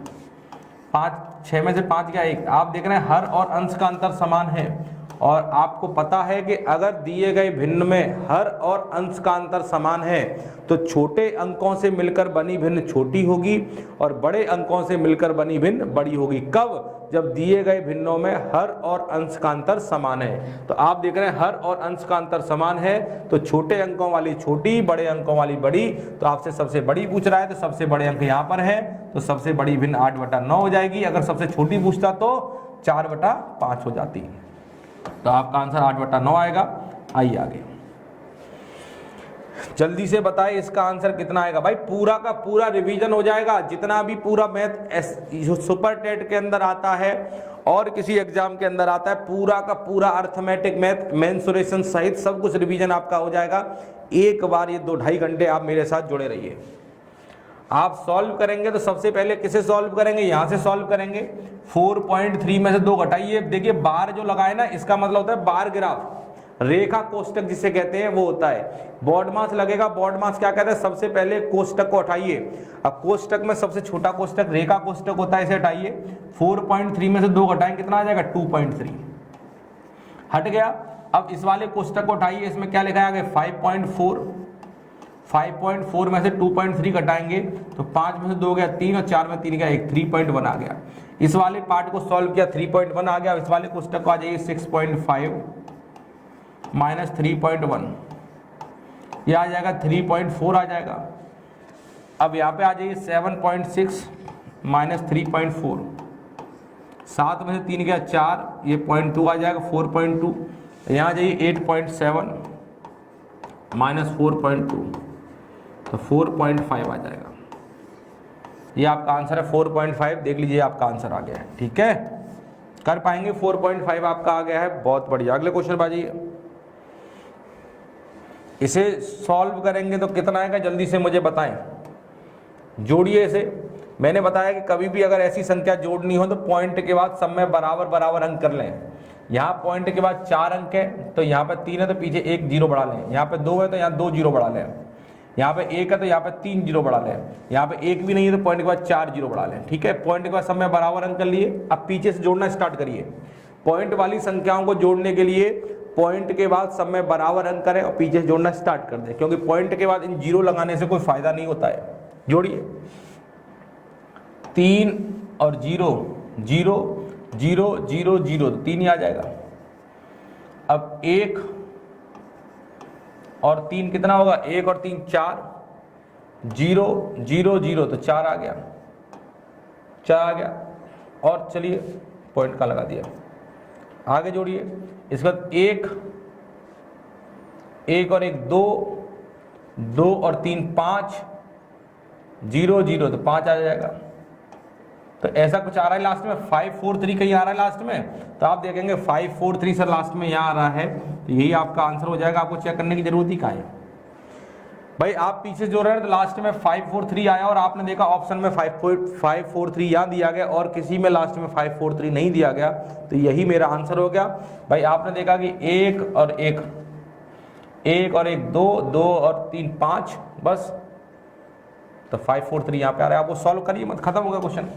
6 में से 5 गया 1। आप देख रहे हैं हर और अंश का अंतर समान है, और आपको पता है कि अगर दिए गए भिन्न में हर और अंश का अंतर समान है तो छोटे अंकों से मिलकर बनी भिन्न छोटी होगी और बड़े अंकों से मिलकर बनी भिन्न बड़ी होगी। कब, जब दिए गए भिन्नों में हर और अंश का अंतर समान है। तो आप देख रहे हैं हर और अंश का अंतर समान है, तो छोटे अंकों वाली छोटी, बड़े अंकों वाली बड़ी। तो आपसे सबसे बड़ी पूछ रहा है तो सबसे बड़े अंक यहाँ पर है, तो सबसे बड़ी भिन्न 8/9 हो जाएगी। अगर सबसे छोटी पूछता तो 4/5 हो जाती। तो आपका आंसर 8/9 आएगा। आइए आगे, जल्दी से बताएं इसका आंसर कितना आएगा। भाई पूरा का पूरा रिवीजन हो जाएगा, जितना भी पूरा मैथ सुपर टेट के अंदर आता है और किसी एग्जाम के अंदर आता है, पूरा का पूरा अर्थमेटिक मैथ मेंसुरेशन सहित सब कुछ रिवीजन आपका हो जाएगा। एक बार ये 2-2.5 घंटे आप मेरे साथ जुड़े रहिए। आप सॉल्व करेंगे तो सबसे पहले किसे सॉल्व करेंगे, यहां से सॉल्व करेंगे। 4.3 में से 2 घटाइए। देखिए बार जो लगाए ना, इसका मतलब होता है बार ग्राफ। रेखा कोष्टक जिसे कहते हैं वो होता है। बॉड मास लगेगा, बॉड मास क्या कहते हैं, सबसे पहले कोष्टक को हटाइए। अब कोष्टक में सबसे छोटा कोष्टक रेखा कोष्टक होता है, इसे हटाइए। 4.3 में से 2 घटाएंगे कितना आ जाएगा, 2.3 हट गया। अब इस वाले कोष्टक को उठाइए, इसमें क्या लिखा है 5.4, 5.4 में से 2.3 घटाएंगे तो 5 में से 2 गया 3 और 4 में 3 गया 1, 3.1 आ गया। इस वाले पार्ट को सॉल्व किया 3.1 आ गया। इस वाले कोष्टक को आ जाइए 6.5 माइनस 3.1, ये आ जाएगा 3.4 आ जाएगा। अब यहाँ पे आ जाइए 7.6 माइनस 3.4, 7 में से 3 गया 4, ये 0.2 आ जाएगा 4.2। यहाँ जाइए 8.7 माइनस 4.2 तो 4.5 आ जाएगा। ये आपका आंसर है 4.5। देख लीजिए आपका आंसर आ गया है, ठीक है, कर पाएंगे। 4.5 आपका आ गया है, बहुत बढ़िया। अगले क्वेश्चन बाजिए, इसे सॉल्व करेंगे तो कितना आएगा, जल्दी से मुझे बताएं। जोड़िए इसे। मैंने बताया कि कभी भी अगर ऐसी संख्या जोड़नी हो तो पॉइंट के बाद सब में बराबर बराबर अंक कर लें। यहाँ पॉइंट के बाद 4 अंक है तो यहाँ पे 3 है तो पीछे 1 जीरो बढ़ा लें। यहाँ पे 2 है तो यहाँ 2 जीरो बढ़ा लें। यहाँ पे 1 है तो यहाँ पे 3 जीरो बढ़ा लें। यहाँ पे 1 भी नहीं है तो पॉइंट के बाद 4 जीरो बढ़ा लें, ठीक है। पॉइंट के बाद सब में बराबर अंक कर लिए। अब पीछे से जोड़ना स्टार्ट करिए। पॉइंट वाली संख्याओं को जोड़ने के लिए पॉइंट के बाद सब में बराबर अंक करें और पीछे से जोड़ना स्टार्ट कर दें, क्योंकि पॉइंट के बाद इन जीरो लगाने से कोई फायदा नहीं होता है। जोड़िए 3 और 0, 0 0 0 0 तो 3 ही आ जाएगा। अब 1 और 3 कितना होगा, 1 और 3 4, 0 0 0 तो 4 आ गया, 4 आ गया। और चलिए पॉइंट का लगा दिया, आगे जोड़िए। इसके बाद 1 और 1 2, 2 और 3 5, 0 0 तो 5 आ जाएगा। तो ऐसा कुछ आ रहा है लास्ट में, 5 4 3 कहीं आ रहा है लास्ट में, तो आप देखेंगे 5 4 3 सर लास्ट में यहाँ आ रहा है, तो यही आपका आंसर हो जाएगा। आपको चेक करने की जरूरत ही कहाँ है भाई। आप पीछे जो रहे हैं तो लास्ट में 5 4 3 आया और आपने देखा ऑप्शन में 5 4 3 यहाँ दिया गया और किसी में लास्ट में 5 4 3 नहीं दिया गया, तो यही मेरा आंसर हो गया भाई। आपने देखा कि 1 और 1 2, 2 और 3 5, बस तो 5 4 3 यहाँ पे आ रहा है। आपको सॉल्व करिए मत, खत्म हो गया क्वेश्चन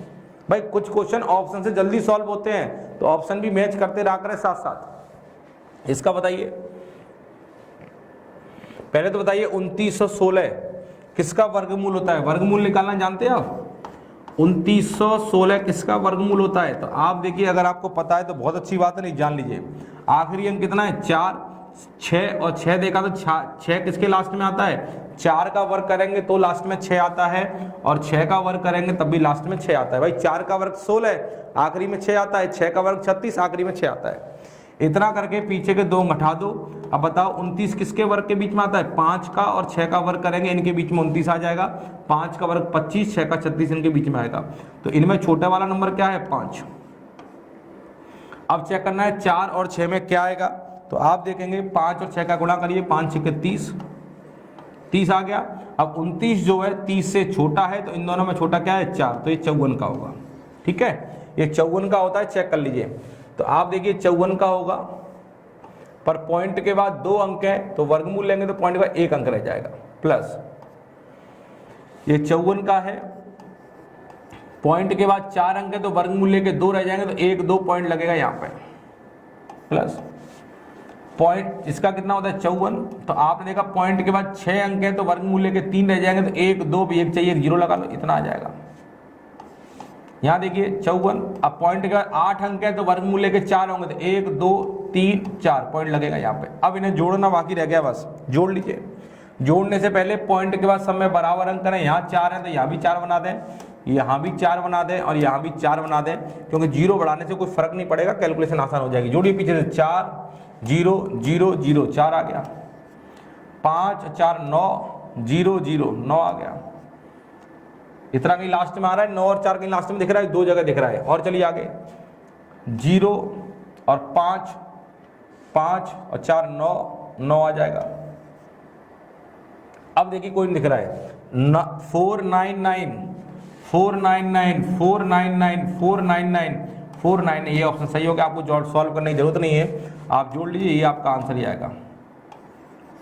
भाई। कुछ क्वेश्चन ऑप्शन से जल्दी सॉल्व होते हैं तो ऑप्शन भी मैच करते रहा करें साथ साथ। इसका बताइए, पहले तो बताइए 2916 किसका वर्गमूल होता है। वर्गमूल निकालना जानते हैं आप, 2916 किसका वर्गमूल होता है। तो आप देखिए, अगर आपको पता है तो बहुत अच्छी बात है, नहीं जान लीजिए। आखिरी अंक कितना है 4, 6 और 6 देखा तो 6 किसके लास्ट में आता है, 4 का वर्ग करेंगे तो लास्ट में 6 आता है और 6 का वर्ग करेंगे तब भी लास्ट में 6 आता है भाई। 4 का वर्ग 16 आखिरी में 6 आता है, 6 का वर्ग 36 आखिरी में 6 आता है। इतना करके पीछे के 2 घटा दो। अब बताओ 29 किसके वर्ग के बीच में आता है, 5 का और 6 का वर्ग करेंगे इनके बीच में 29 आ जाएगा। 5 का वर्ग 25, 6 का 36 इनके बीच में आएगा। तो इनमें छोटा वाला नंबर क्या है 5। अब चेक करना है 4 और 6 में क्या आएगा, तो आप देखेंगे 5 और 6 का गुणा करिए, 5 6 30, 30 आ गया। अब 29 जो है 30 से छोटा है, तो इन दोनों में छोटा क्या है 4, तो ये 54 का होगा, ठीक है। ये 54 का होता है, चेक कर लीजिए। तो आप देखिए 54 का होगा, पर पॉइंट के बाद 2 अंक है तो वर्गमूल लेंगे तो पॉइंट के बाद 1 अंक रह जाएगा, प्लस ये 54 का है, पॉइंट के बाद 4 अंक है तो वर्गमूल लेके 2 रह जाएंगे तो 1 2 पॉइंट लगेगा यहाँ पे, प्लस पॉइंट इसका कितना होता है 54। तो आपने देखा पॉइंट के बाद 6 अंक है तो वर्गमूल लेके 3 रह जाएंगे तो 1 2 भी 1 चाहिए, 1 जीरो लगा लो, इतना आ जाएगा। यहाँ देखिए 54। अब पॉइंट के बाद 8 अंक है तो वर्गमूल लेके 4 होंगे तो 1 2 3 4 पॉइंट लगेगा यहाँ पे। अब इन्हें जोड़ना बाकी रह गया, बस जोड़ लीजिए। जोड़ने से पहले पॉइंट के बाद सब में बराबर अंक करें। यहाँ 4 है तो यहाँ भी 4 बना दें, यहाँ भी 4 बना दें और यहाँ भी 4 बना दें, क्योंकि जीरो बढ़ाने से कोई फर्क नहीं पड़ेगा, कैलकुलेशन आसान हो जाएगी। जोड़िए पीछे से 4 0 0 0 4 आ गया, 5 4 9 0 0 9 आ गया। इतना कहीं लास्ट में आ रहा है, 9 और 4 कहीं लास्ट में दिख रहा है, 2 जगह दिख रहा है। और चलिए आगे 0 और 5 5 और 4 9 9 आ जाएगा। अब देखिए कोई नहीं दिख रहा है, 499 499 499 499 49 ये ऑप्शन सही हो गया, आपको सॉल्व करने की जरूरत नहीं है, आप जोड़ लीजिए, ये आपका आंसर ही आएगा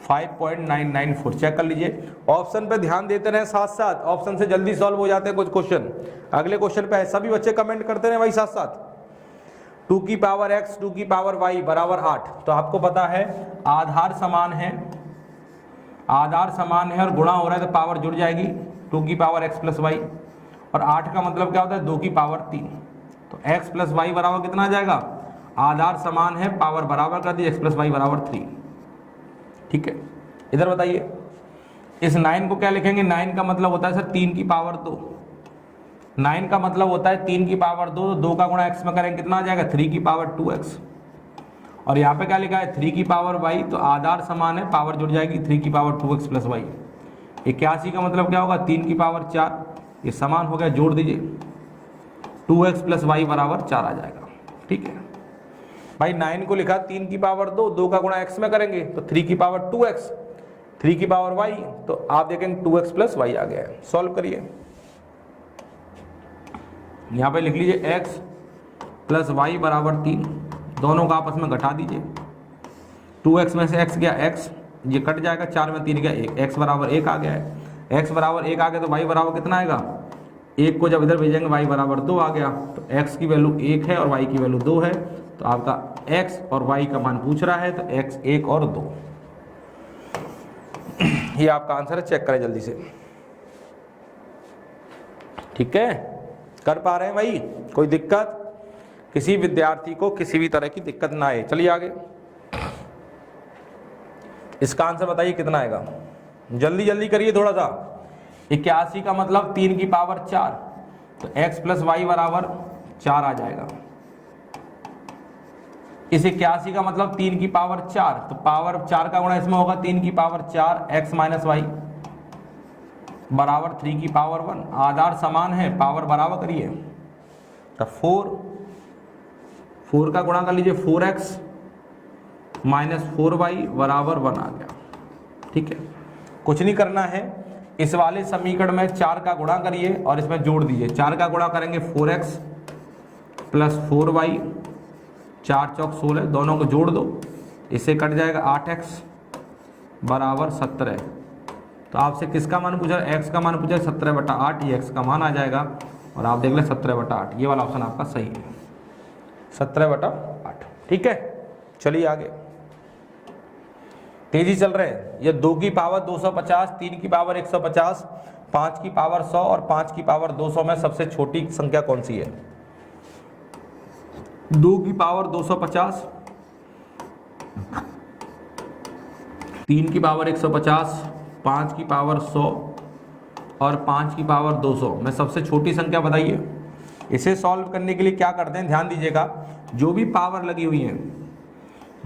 5.994। चेक कर लीजिए, ऑप्शन पे ध्यान देते रहे साथ साथ, ऑप्शन से जल्दी सॉल्व हो जाते हैं कुछ क्वेश्चन। अगले क्वेश्चन पे सभी बच्चे कमेंट करते रहे भाई साथ साथ। 2 की पावर x 2 की पावर y बराबर 8, तो आपको पता है आधार समान है, आधार समान है और गुणा हो रहा है तो पावर जुड़ जाएगी, 2 की पावर x प्लस वाई, और 8 का मतलब क्या होता है 2 की पावर 3, तो x प्लस वाई बराबर कितना आ जाएगा, आधार समान है पावर बराबर कर दी, x प्लस वाई बराबर 3। ठीक है, इधर बताइए इस 9 को क्या लिखेंगे, 9 का मतलब होता है सर 3 की पावर 2, 9 का मतलब होता है 3 की पावर 2, तो 2 का गुणा x में करेंगे कितना आ जाएगा 3 की पावर 2x, और यहाँ पे क्या लिखा है 3 की पावर y, तो आधार समान है पावर जुड़ जाएगी 3 की पावर 2x प्लस वाई। 81 का मतलब क्या होगा 3 की पावर 4, ये समान हो गया, जोड़ दीजिए 2x प्लस वाई बराबर 4 आ जाएगा। ठीक है भाई, 9 को लिखा 3 की पावर 2, 2 का गुणा x में करेंगे तो 3 की पावर 2x, 3 की पावर y, तो आप देखेंगे 2x प्लस वाई आ गया है। सॉल्व करिए, यहाँ पे लिख लीजिए x प्लस वाई बराबर 3, दोनों का आपस में घटा दीजिए, 2x में से x गया x, ये कट जाएगा, 4 में 3 गया 1, x बराबर 1 आ गया है, x बराबर 1 आ गया तो y बराबर कितना आएगा, 1 को जब इधर भेजेंगे y बराबर 2 आ गया, तो x की वैल्यू 1 है और y की वैल्यू 2 है, तो आपका x और y का मान पूछ रहा है, तो x 1 और 2, ये आपका आंसर है। चेक करें जल्दी से। ठीक है, कर पा रहे हैं भाई, कोई दिक्कत, किसी विद्यार्थी को किसी भी तरह की दिक्कत ना आए। चलिए आगे, इसका आंसर बताइए कितना आएगा, जल्दी जल्दी करिए थोड़ा सा। 81 का मतलब 3 की पावर 4, तो x प्लस वाई बराबर 4 आ जाएगा। इस 81 का मतलब 3 की पावर 4, तो पावर 4 का गुणा इसमें होगा 3 की पावर 4 x माइनस वाई बराबर 3 की पावर 1, आधार समान है पावर बराबर करिए, तो 4 का गुणा कर लीजिए 4x माइनस 4y बराबर 1 आ गया। ठीक है, कुछ नहीं करना है, इस वाले समीकरण में 4 का गुणा करिए और इसमें जोड़ दीजिए, 4 का गुणा करेंगे 4x प्लस 4y, 4 चौक 16, दोनों को जोड़ दो, इससे कट जाएगा 8x बराबर 17। तो आपसे किसका मान पूछा, x का मान पूछा 17/8, ये x का मान आ जाएगा, और आप देख लें 17/8, ये वाला ऑप्शन आपका सही है, 17/8। ठीक है, चलिए आगे, तेजी चल रहे हैं। ये 2 की पावर 250, 3 की पावर 150, 5 की पावर 100 और 5 की पावर 200 में सबसे छोटी संख्या कौन सी है। 2 की पावर 250, 3 की पावर 150, 5 की पावर 100 और 5 की पावर 200 में सबसे छोटी संख्या बताइए। इसे सॉल्व करने के लिए क्या करते हैं, ध्यान दीजिएगा, जो भी पावर लगी हुई है,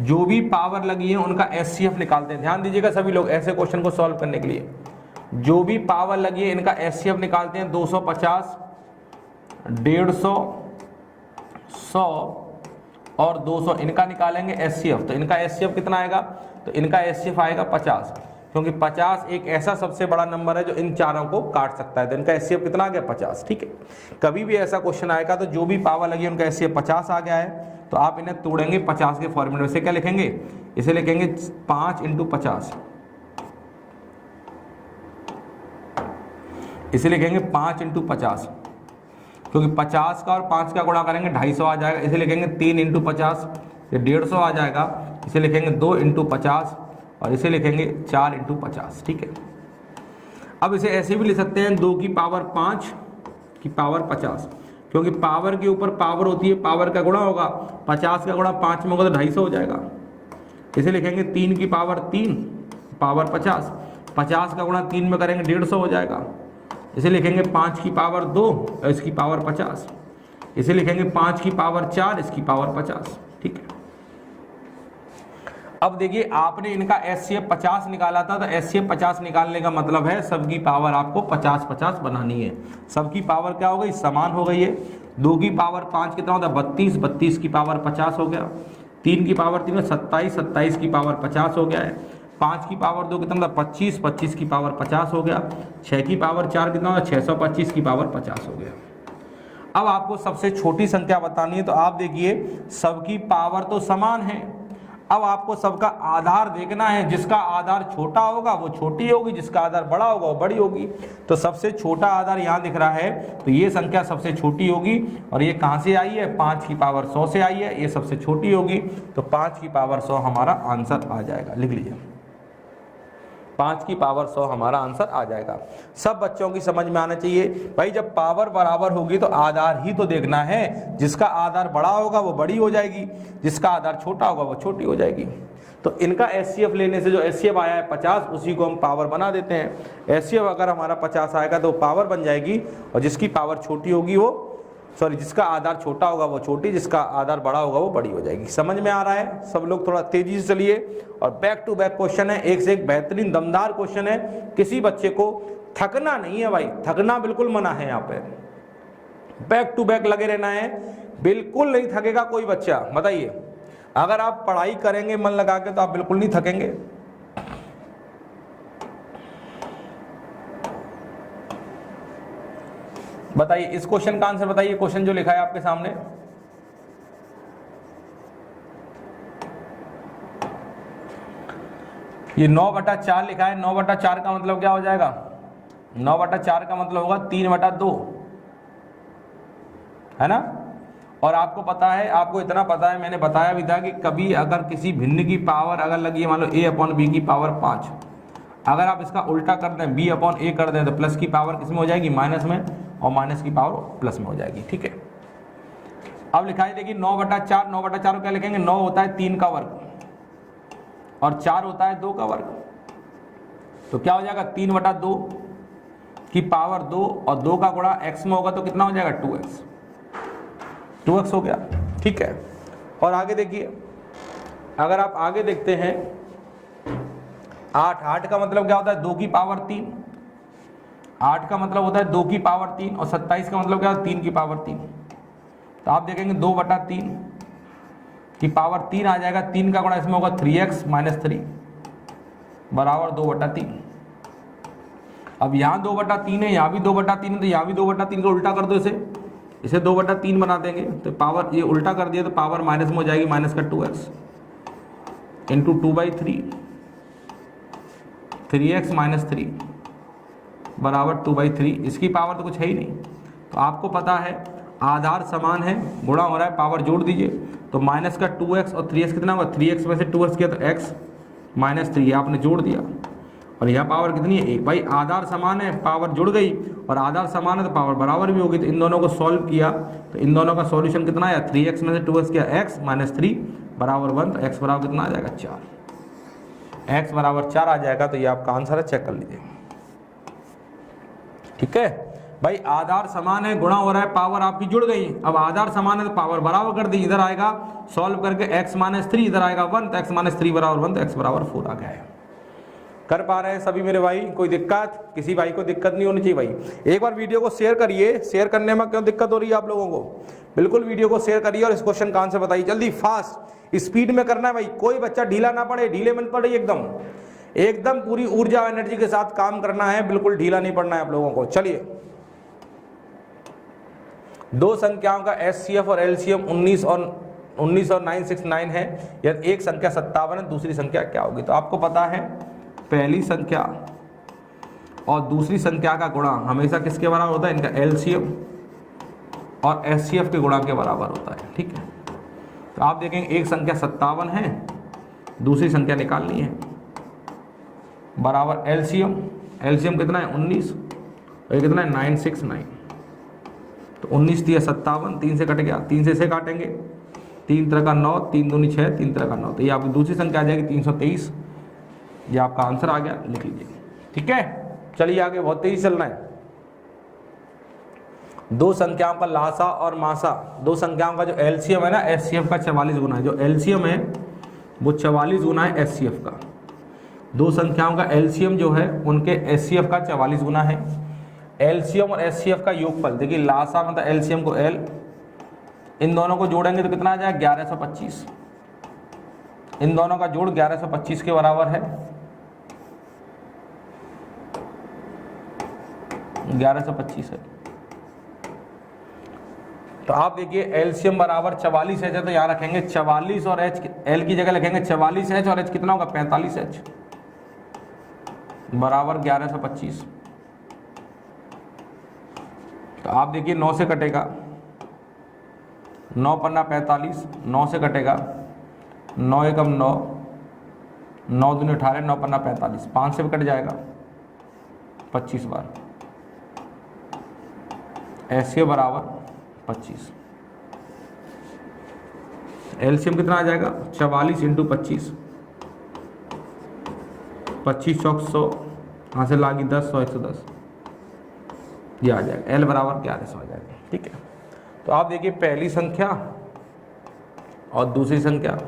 जो भी पावर लगी है उनका एचसीएफ निकालते हैं। ध्यान दीजिएगा सभी लोग, ऐसे क्वेश्चन को सॉल्व करने के लिए जो भी पावर लगी है इनका एचसीएफ निकालते हैं। 250, 150, 100 और 200 इनका निकालेंगे एचसीएफ, तो इनका एचसीएफ कितना आएगा, तो इनका एचसीएफ आएगा 50, क्योंकि 50 एक ऐसा सबसे बड़ा नंबर है जो इन चारों को काट सकता है, तो इनका एचसीएफ कितना आ गया 50। ठीक है, कभी भी ऐसा क्वेश्चन आएगा तो जो भी पावर लगी है उनका एचसीएफ 50 आ गया है, तो आप इन्हें तोड़ेंगे 50 के फॉर्मूले में से। क्या लिखेंगे, इसे लिखेंगे 5 × 50, इसे लिखेंगे 5 × 50, क्योंकि 50 का और 5 का गुणा करेंगे 250 आ जाएगा। इसे लिखेंगे 3 × 50, ये 150 आ जाएगा। इसे लिखेंगे 2 × 50 और इसे लिखेंगे 4 × 50। ठीक है, अब इसे ऐसे भी लिख सकते हैं 2 की पावर 5 की पावर 50, क्योंकि पावर के ऊपर पावर होती है, पावर का गुणा होगा, 50 का गुणा 5 में होगा तो 250 हो जाएगा। इसे लिखेंगे 3 की पावर 3 पावर 50, 50 का गुणा 3 में करेंगे 150 हो जाएगा। इसे लिखेंगे 5 की पावर 2 और इसकी पावर 50, इसे लिखेंगे 5 की पावर 4 इसकी पावर 50। ठीक है, अब देखिए आपने इनका एचसीएफ 50 निकाला था, तो एचसीएफ 50 निकालने का मतलब है सबकी पावर आपको 50-50 बनानी है। सबकी पावर क्या हो गई, समान हो गई है। 2 की पावर 5 कितना होता है 32, 32 की पावर 50 हो गया। 3 की पावर 3 में 27, 27 की पावर 50 हो गया है। 5 की पावर 2 कितना होता 25, 25 की पावर 50 हो गया। 6 की पावर 4 कितना होता 625 की पावर 50 हो गया। अब आपको सबसे छोटी संख्या बतानी है, तो आप देखिए सबकी पावर तो समान है, अब आपको सबका आधार देखना है, जिसका आधार छोटा होगा वो छोटी होगी, जिसका आधार बड़ा होगा वो बड़ी होगी। तो सबसे छोटा आधार यहाँ दिख रहा है, तो ये संख्या सबसे छोटी होगी, और ये कहाँ से आई है, 5 की पावर 100 से आई है, ये सबसे छोटी होगी, तो 5 की पावर 100 हमारा आंसर आ जाएगा। लिख लीजिए 5 की पावर 100 हमारा आंसर आ जाएगा। सब बच्चों की समझ में आना चाहिए भाई, जब पावर बराबर होगी तो आधार ही तो देखना है, जिसका आधार बड़ा होगा वो बड़ी हो जाएगी, जिसका आधार छोटा होगा वो छोटी हो जाएगी। तो इनका एचसीएफ लेने से जो एचसीएफ आया है 50, उसी को हम पावर बना देते हैं। एचसीएफ अगर हमारा 50 आएगा तो पावर बन जाएगी, और जिसकी पावर छोटी होगी वो जिसका आधार छोटा होगा वो छोटी, जिसका आधार बड़ा होगा वो बड़ी हो जाएगी। समझ में आ रहा है? सब लोग थोड़ा तेजी से चलिए। और बैक टू बैक क्वेश्चन है, एक से एक बेहतरीन दमदार क्वेश्चन है, किसी बच्चे को थकना नहीं है भाई, थकना बिल्कुल मना है यहाँ पे, बैक टू बैक लगे रहना है, बिल्कुल नहीं थकेगा कोई बच्चा। बताइए, अगर आप पढ़ाई करेंगे मन लगा के तो आप बिल्कुल नहीं थकेंगे। बताइए इस क्वेश्चन का आंसर बताइए, क्वेश्चन जो लिखा है आपके सामने। ये 9/4 लिखा है, 9/4 का मतलब क्या हो जाएगा, 9/4 का मतलब होगा 3/2, है ना। और आपको पता है, आपको इतना पता है, मैंने बताया भी था कि कभी अगर किसी भिन्न की पावर अगर लगी है, मान लो a/b की पावर 5, अगर आप इसका उल्टा कर दें b/a कर दें तो प्लस की पावर किस में हो जाएगी, माइनस में, और माइनस की पावर प्लस में हो जाएगी। ठीक है, अब लिखा है देखिए 9/4, 9/4 को क्या लिखेंगे, 9 होता है 3 का वर्ग और 4 होता है 2 का वर्ग, तो क्या हो जाएगा 3/2 की पावर 2 और 2 का गुणा x में होगा तो कितना हो जाएगा 2x हो गया। ठीक है, और आगे देखिए, अगर आप आगे देखते हैं 8 का मतलब क्या होता है 2 की पावर 3, 8 का मतलब होता है 2 की पावर 3, और 27 का मतलब क्या होता है 3 की पावर 3। तो आप देखेंगे 2/3 की पावर 3 आ जाएगा, 3 का गुणा इसमें होगा 3x - 3 बराबर 2/3। अब यहाँ 2/3 है, यहाँ भी 2/3 है, तो यहाँ भी 2/3 को उल्टा कर दो, इसे 2/3 बना देंगे, तो पावर ये उल्टा कर दिया तो पावर माइनस में हो जाएगी, माइनस का 2x इंटू 2/3, 3x - 3 बराबर 2/3। इसकी पावर तो कुछ है ही नहीं, तो आपको पता है आधार समान है, गुणा हो रहा है, पावर जोड़ दीजिए, तो माइनस का 2x और 3x कितना होगा, 3x में से 2x किया तो x - 3 आपने जोड़ दिया, और यह पावर कितनी है 1। भाई आधार समान है, पावर जुड़ गई, और आधार समान है तो पावर बराबर भी होगी, तो इन दोनों को सॉल्व किया तो इन दोनों का सॉल्यूशन कितना आया, 3x में से 2x किया x - 3 बराबर 1, तो x बराबर कितना आ जाएगा 4, x बराबर 4 आ जाएगा। तो ये आपका आंसर है, चेक कर लीजिए। ठीक है भाई, आधार समान है, गुणा हो रहा है, पावर आपकी जुड़ गई, अब आधार समान है तो पावर बराबर कर दी, इधर आएगा सॉल्व करके x - 3, इधर आएगा 1, तो x - 3 बराबर 1, तो x बराबर 4 आ गया है। कर पा रहे हैं सभी मेरे भाई? कोई दिक्कत? किसी भाई को दिक्कत नहीं होनी चाहिए भाई। एक बार वीडियो को शेयर करिए, शेयर करने में क्यों दिक्कत हो रही है आप लोगों को, बिल्कुल वीडियो को शेयर करिए और इस क्वेश्चन का आंसर बताइए, जल्दी फास्ट स्पीड में करना है भाई, कोई बच्चा ढीला ना पड़े, ढीले मत पड़े, एकदम पूरी ऊर्जा एनर्जी के साथ काम करना है, बिल्कुल ढीला नहीं पड़ना है आप लोगों को। चलिए, दो संख्याओं का एचसीएफ और एलसीएम 19 और 969 है, यदि एक संख्या 57 है, दूसरी संख्या क्या होगी। तो आपको पता है पहली संख्या और दूसरी संख्या का गुणा हमेशा किसके बराबर होता है, इनका एलसीएम और एचसीएफ के गुणा के बराबर होता है। ठीक है, तो आप देखेंगे एक संख्या 57 है, दूसरी संख्या निकालनी है, बराबर एलसीएम कितना है 19 और ये कितना है 969, तो 19 दिया 57, 3 से कट गया, 3 से इसे काटेंगे, 3 तरह का 9, 3 दूनी 6, 3 तरह का 9, तो ये आपकी दूसरी संख्या आ जाएगी 323, ये आपका आंसर आ गया, लिख लीजिए। ठीक है, चलिए आगे, बहुत तेजी चलना है। दो संख्याओं का लासा और मासा, दो संख्याओं का जो एलसीएम है ना, एचसीएफ का 44 गुना है, जो एलसीएम है वो 44 गुना है एचसीएफ का, दो संख्याओं का एलसीएम जो है उनके एचसीएफ का 44 गुना है। एलसीएम और एचसीएफ का योगफल, देखिए लासा मतलब एलसीएम को एल, इन दोनों को जोड़ेंगे तो कितना आ जाएगा 1125, इन दोनों का जोड़ 1125 के बराबर है, 1125 है। तो आप देखिए एलसीएम बराबर 44 एच है, तो यहाँ रखेंगे 44 और एच, एल की जगह रखेंगे 44 एच और एच कितना होगा 45 एच बराबर 1125। तो आप देखिए 9 से कटेगा, 9 पन्ना 45, 9 से कटेगा 9 एकम 9, 9 दूनी 18, 9 पन्ना 45, 5 से भी कट जाएगा 25 बार, ऐसे बराबर 25। एलसीएम कितना आ जाएगा 44 इंटू 25, 25 चौक 100, यहाँ से लागी 10, 100, 110, ये आ जाएगा एल बराबर 1100 आ जाएगा। ठीक है, तो आप देखिए पहली संख्या और दूसरी संख्या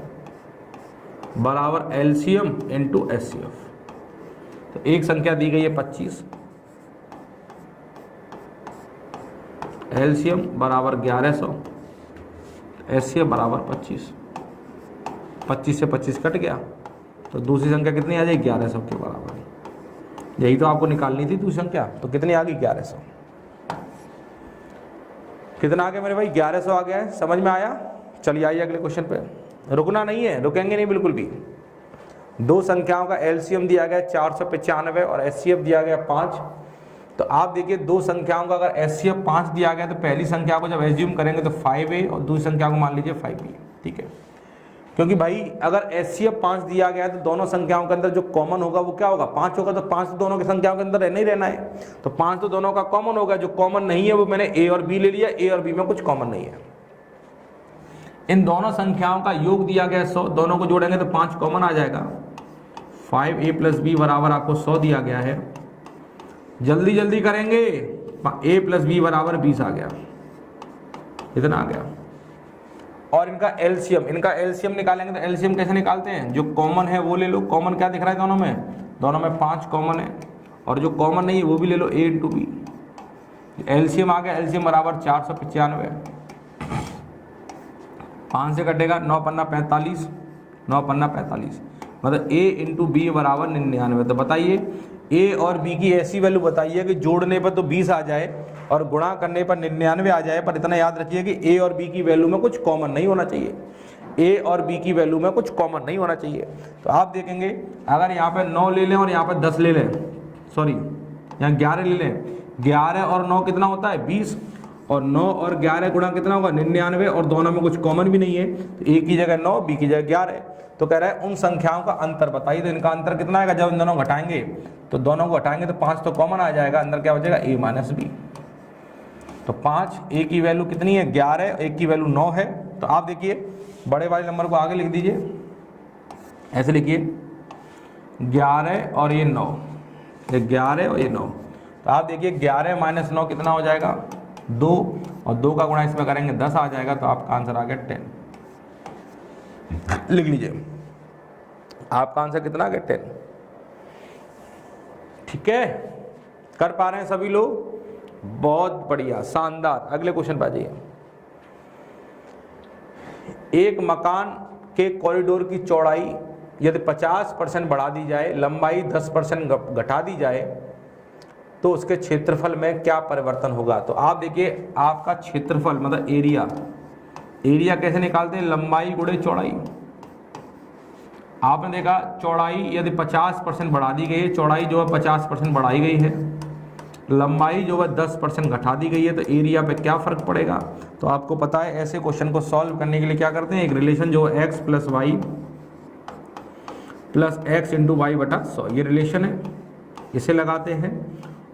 बराबर एलसीएम इंटू एचसीएफ। तो एक संख्या दी गई है 25, एलसीएम बराबर 1100, एचसीएफ बराबर 25, 25 से 25 कट गया, तो दूसरी संख्या कितनी आ जाएगी 1100 के बराबर। यही तो आपको निकालनी थी दूसरी संख्या, तो कितनी आ गई 1100। कितना आ गया मेरे भाई 1100 आ गया है, समझ में आया। चलिए आइए अगले क्वेश्चन पे, रुकना नहीं है, रुकेंगे नहीं बिल्कुल भी। दो संख्याओं का एलसीएम दिया गया 495 और एचसीएफ दिया गया 5। तो आप देखिए दो संख्याओं का अगर एचसीएफ 5 दिया गया तो पहली संख्या को जब एज्यूम करेंगे तो 5a और दूसरी संख्या को मान लीजिए 5b। ठीक है, क्योंकि भाई अगर एचसीएफ 5 दिया गया तो दोनों संख्याओं के अंदर जो कॉमन होगा वो क्या होगा 5 होगा, तो 5 तो दोनों की संख्याओं के अंदर रहना ही रहना है, तो 5 तो दोनों का कॉमन होगा। जो कॉमन नहीं है वो मैंने ए और बी ले लिया, ए और बी में कुछ कॉमन नहीं है। इन दोनों संख्याओं का योग दिया गया 100, दोनों को जोड़ेंगे तो 5 कॉमन आ जाएगा। 5a प्लस बी बराबर आपको 100 दिया गया है, जल्दी जल्दी करेंगे, a प्लस बी बराबर 20 आ गया, इतना आ गया। और इनका एलसीएम निकालेंगे तो एलसीएम कैसे निकालते हैं, जो कॉमन है वो ले लो। कॉमन क्या दिख रहा है दोनों में 5 कॉमन है, और जो कॉमन नहीं है वो भी ले लो, a इंटू बी। एलसीएम आ गया, एलसीएम बराबर 495, 5 से कटेगा 9 पन्ना 45, 9 पन्ना 45, मतलब a इंटू बी बराबर 99। तो बताइए a और b की ऐसी वैल्यू बताइए कि जोड़ने पर तो 20 आ जाए और गुणा करने पर 99 आ जाए, पर इतना याद रखिए कि a और b की वैल्यू में कुछ कॉमन नहीं होना चाहिए, a और b की वैल्यू में कुछ कॉमन नहीं होना चाहिए। तो आप देखेंगे अगर यहाँ पे 9 ले लें और यहाँ पे 10 ले लें, सॉरी यहाँ 11 ले लें, 11 और 9 कितना होता है 20, और 9 और 11 गुणा कितना होगा 99, और दोनों में कुछ कॉमन भी नहीं है, तो a की जगह 9, b की जगह 11। तो कह रहा है उन संख्याओं का अंतर बताइए, तो इनका अंतर कितना आएगा, जब इन दोनों घटाएंगे तो दोनों को घटाएंगे तो 5 तो कॉमन आ जाएगा, अंदर क्या बचेगा a माइनस बी। तो 5, a की वैल्यू कितनी है 11, a की वैल्यू 9 है। तो आप देखिए बड़े वाले नंबर को आगे लिख दीजिए, ऐसे लिखिए 11 और ये 9, ये 11 और ये 9। तो आप देखिए 11 माइनस 9 कितना हो जाएगा 2, और 2 का गुणा इसमें करेंगे 10 आ जाएगा, तो आपका आंसर आ गया 10। लिख लीजिए आपका आंसर कितना आ गया 10। ठीक है, कर पा रहे हैं सभी लोग, बहुत बढ़िया, शानदार। अगले क्वेश्चन पे आ जाइए। एक मकान के कॉरिडोर की चौड़ाई यदि 50% बढ़ा दी जाए, लंबाई 10% घटा दी जाए, तो उसके क्षेत्रफल में क्या परिवर्तन होगा। तो आप देखिए आपका क्षेत्रफल मतलब एरिया कैसे निकालते हैं, लंबाई गुणे चौड़ाई। आपने देखा चौड़ाई यदि 50% बढ़ा दी गई है, चौड़ाई जो है 50% बढ़ाई गई है, लंबाई जो है 10% घटा दी गई है, तो एरिया पे क्या फर्क पड़ेगा। तो आपको पता है ऐसे क्वेश्चन को सॉल्व करने के लिए क्या करते हैं, एक रिलेशन जो है x plus Y plus X into Y बटा 100, ये रिलेशन है, इसे लगाते हैं।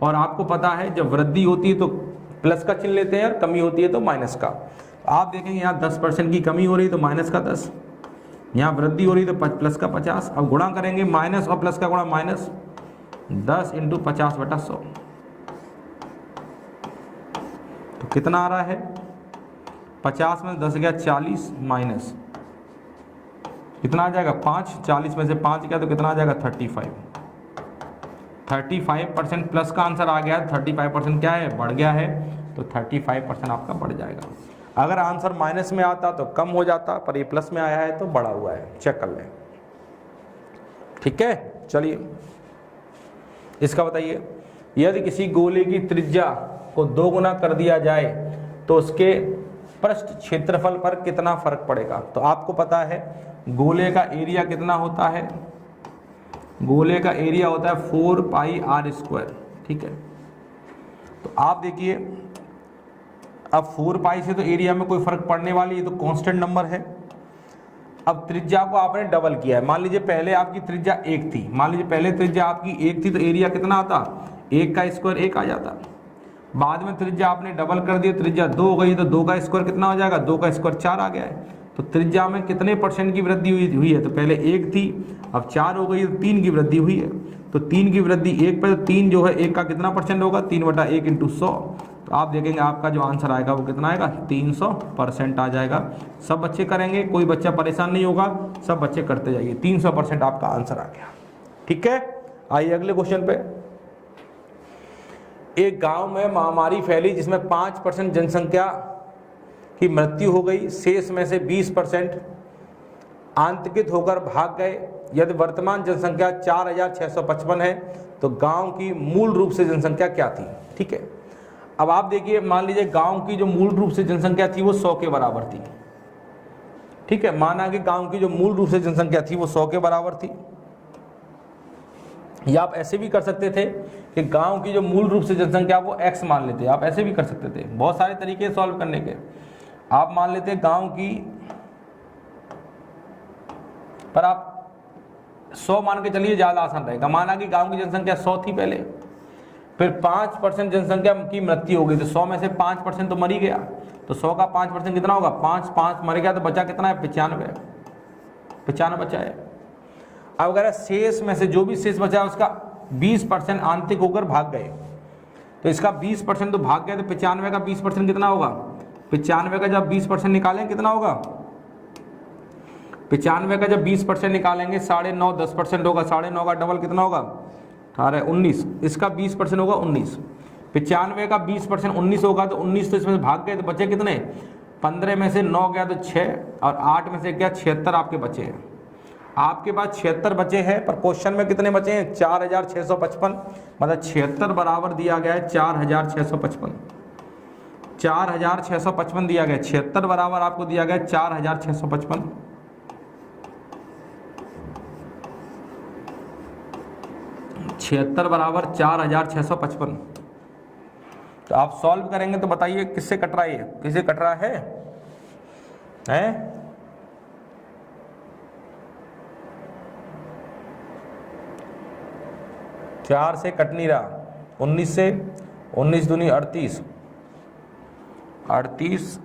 और आपको पता है जब वृद्धि होती है तो प्लस का चिन्ह लेते हैं और कमी होती है तो माइनस का। आप देखेंगे यहाँ 10% की कमी हो रही है तो माइनस का 10, यहाँ वृद्धि हो रही है तो प्लस का 50। अब गुणा करेंगे, माइनस और प्लस का गुणा माइनस 10 इंटू 50 बटा 100, तो कितना आ रहा है 50 में 10 गया 40, माइनस कितना आ जाएगा 5, 40 में से 5 गया तो कितना आ जाएगा 35% प्लस का आंसर आ गया। 35% क्या है, बढ़ गया है, तो 35% आपका बढ़ जाएगा। अगर आंसर माइनस में आता तो कम हो जाता, पर ये प्लस में आया है तो बढ़ा हुआ है, चेक कर लें। ठीक है, चलिए इसका बताइए, यदि किसी गोले की त्रिज्या को 2 गुना कर दिया जाए तो उसके पृष्ठ क्षेत्रफल पर कितना फर्क पड़ेगा। तो आपको पता है गोले का एरिया कितना होता है, गोले का एरिया होता है 4 पाई आर स्क्वायर, ठीक है। तो आप देखिए अब 4 पाई से तो एरिया में कोई फर्क पड़ने वाली है, तो कांस्टेंट नंबर है। अब त्रिज्या को आपने डबल किया है, मान लीजिए पहले आपकी त्रिज्या 1 थी, मान लीजिए पहले त्रिज्या आपकी 1 थी तो एरिया कितना आता, 1 का स्क्वायर 1 आ जाता। बाद में त्रिज्या आपने डबल कर दिया, त्रिज्या 2 हो गई तो 2 का स्क्वायर कितना हो जाएगा, 2 का स्क्वायर 4 आ गया है। तो त्रिज्या में कितने परसेंट की वृद्धि हुई है, तो पहले 1 थी अब 4 हो गई तो 3 की वृद्धि हुई है। तो 3 की वृद्धि 1 पे, तो 3 जो है 1 का कितना परसेंट होगा, 3/1 × 100। तो आप देखेंगे आपका जो आंसर आएगा वो कितना आएगा, 300% आ जाएगा। सब बच्चे करेंगे, कोई बच्चा परेशान नहीं होगा, सब बच्चे करते जाइए। 300% आपका आंसर आ गया, ठीक है। आइए अगले क्वेश्चन पे। एक गांव में महामारी फैली जिसमें 5% जनसंख्या की मृत्यु हो गई, शेष में से 20% आतंकित होकर भाग गए। यदि वर्तमान जनसंख्या 4655 है तो गांव की मूल रूप से जनसंख्या क्या थी, ठीक है। अब आप देखिए मान लीजिए गांव की जो मूल रूप से जनसंख्या थी वो 100 के बराबर थी, ठीक है। माना कि गांव की जो मूल रूप से जनसंख्या थी वो 100 के बराबर थी। या आप ऐसे भी कर सकते थे कि गांव की जो मूल रूप से जनसंख्या वो x मान लेते, आप ऐसे भी कर सकते थे, बहुत सारे तरीके सॉल्व करने के। आप मान लेते गांव की, पर आप 100 मान के चलिए, ज़्यादा आसान रहेगा। माना कि गांव की जनसंख्या 100 थी पहले, फिर 5% जनसंख्या की मृत्यु हो गई, तो 100 में से 5% तो मर ही गया। तो 100 का 5% कितना होगा, 5 मर गया, तो बचा कितना है, 95 बचा है। अब अगर शेष में से जो भी शेष बचा है उसका 20% आंतरिक होकर भाग गए, तो इसका 20% तो भाग गया, तो 95 का 20% कितना होगा, 95 का जब 20% निकालें कितना होगा, 95 का जब 20% निकालेंगे 9.5 10% होगा, 9.5 का डबल कितना होगा 18 19, इसका 20% होगा 19। 95 का 20% 19 होगा, तो 19 तो इसमें से भाग गए, तो बचे कितने, 15 में से 9 गया तो 6, और 8 में से क्या 76 आपके बचे हैं। आपके पास 76 बचे हैं, पर क्वेश्चन में कितने बचे हैं, 4655, मतलब 76 बराबर दिया गया है 4655, 4655 दिया गया, 76 बराबर आपको दिया गया 4655। बराबर 4655। तो आप सॉल्व करेंगे तो बताइए किससे कट रहा है, किससे कट रहा है, हैं? चार से कट नहीं रहा, 19 से, 19 दूनी 38, 38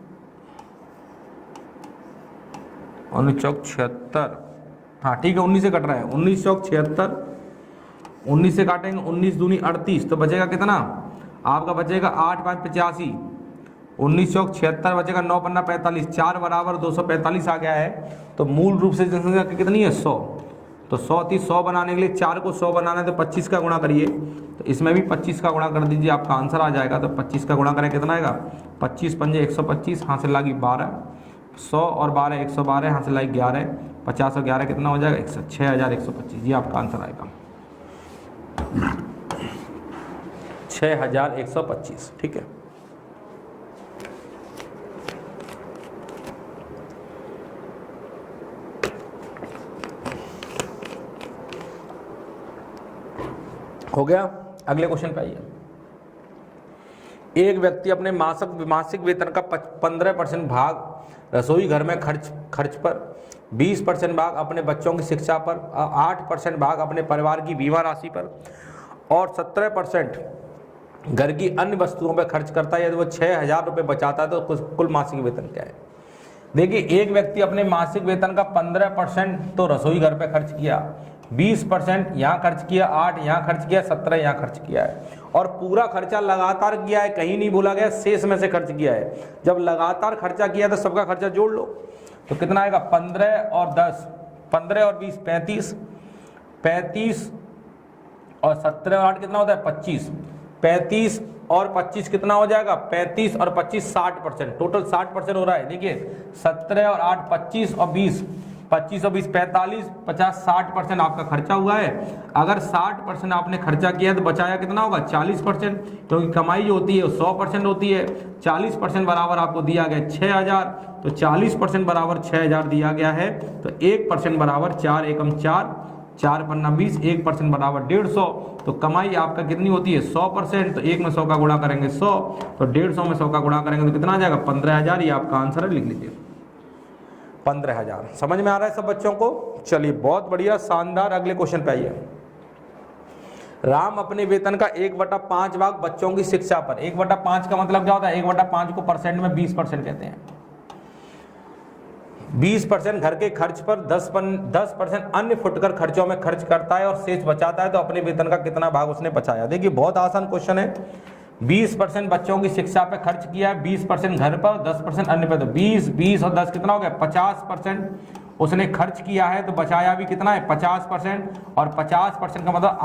19 चौक 76, हाँ ठीक है 19 से कट रहा है, 19 चौक 76, 19 से काटेंगे 19 दूनी 38, तो बचेगा कितना आपका, बचेगा 8 5 85, 19 चौक 76 बचेगा, 9 पन्ना 45, 4 बराबर 245 आ गया है। तो मूल रूप से जनसंख्या कितनी है 100, तो 100 थी, 100 बनाने के लिए 4 को 100 बनाना है तो 25 का गुणा करिए, तो इसमें भी 25 का गुणा कर दीजिए, आपका आंसर आ जाएगा। तो 25 का गुणा करें कितना आएगा, 25 पंजे 125, हासिल लागी 12, 100 और 12 112, हासिल लागी 11, 50 और 11 कितना हो जाएगा 6125, ये आपका आंसर आएगा 6125, ठीक है। हो गया। अगले क्वेश्चन पे आइए। एक व्यक्ति अपने मासिक वेतन का 15% भाग रसोई घर में खर्च पर, 20% भाग अपने बच्चों की शिक्षा पर, 8% भाग अपने परिवार की बीमा राशि पर और 17% घर की अन्य वस्तुओं पर खर्च करता है। यदि वो 6000 रुपये बचाता है तो कुल मासिक वेतन क्या है। देखिए एक व्यक्ति अपने मासिक वेतन का 15% तो रसोई घर पे खर्च किया, 20% यहाँ खर्च किया, 8 यहाँ खर्च किया, 17 यहाँ खर्च किया है, और पूरा खर्चा लगातार किया है, कहीं नहीं भूला गया, शेष में से खर्च किया है। जब लगातार खर्चा किया तो सबका खर्चा जोड़ लो, तो कितना आएगा 15 और 10, 15 और 20 35, 35 और 17 और 8 कितना होता है 25, 35 और 25 कितना हो जाएगा 35 और 25 60%, टोटल 60% हो रहा है। देखिए 17 और 8 25 और 20 25 और 20 45, 50 60% आपका खर्चा हुआ है। अगर 60% आपने खर्चा किया तो बचाया कितना होगा 40%, क्योंकि कमाई जो होती है वो 100% होती है। 40% बराबर आपको दिया गया 6000, तो 40% बराबर 6000 दिया गया है। तो 1% बराबर 4 एकम 4, 4 पन्ना 20, 1% बराबर 150। तो कमाई आपका कितनी होती है 100%, तो 1 में 100 का गुणा करेंगे 100, तो 150 में 100 का गुणा करेंगे तो कितना आ जाएगा 15000। ये आपका आंसर है, लिख लीजिए 15000। समझ में आ रहा है सब बच्चों को? चलिए बहुत बढ़िया, शानदार। अगले क्वेश्चन पे आइए। राम अपने वेतन का 1/5 भाग बच्चों की शिक्षा पर। 1/5 का मतलब क्या होता है? 1/5 को परसेंट में 20% कहते हैं। 20% घर के खर्च पर, 10% अन्य फुटकर खर्चों में खर्च करता है और शेष बचाता है, तो अपने वेतन का कितना भाग उसने बचाया? देखिए बहुत आसान क्वेश्चन है। 20% बच्चों की शिक्षा पे खर्च किया है, 20% घर पर, 10% अन्य पे। तो 20 और 10 कितना हो गया 50% उसने खर्च किया है, तो बचाया भी कितना है 50%। और 50% का मतलब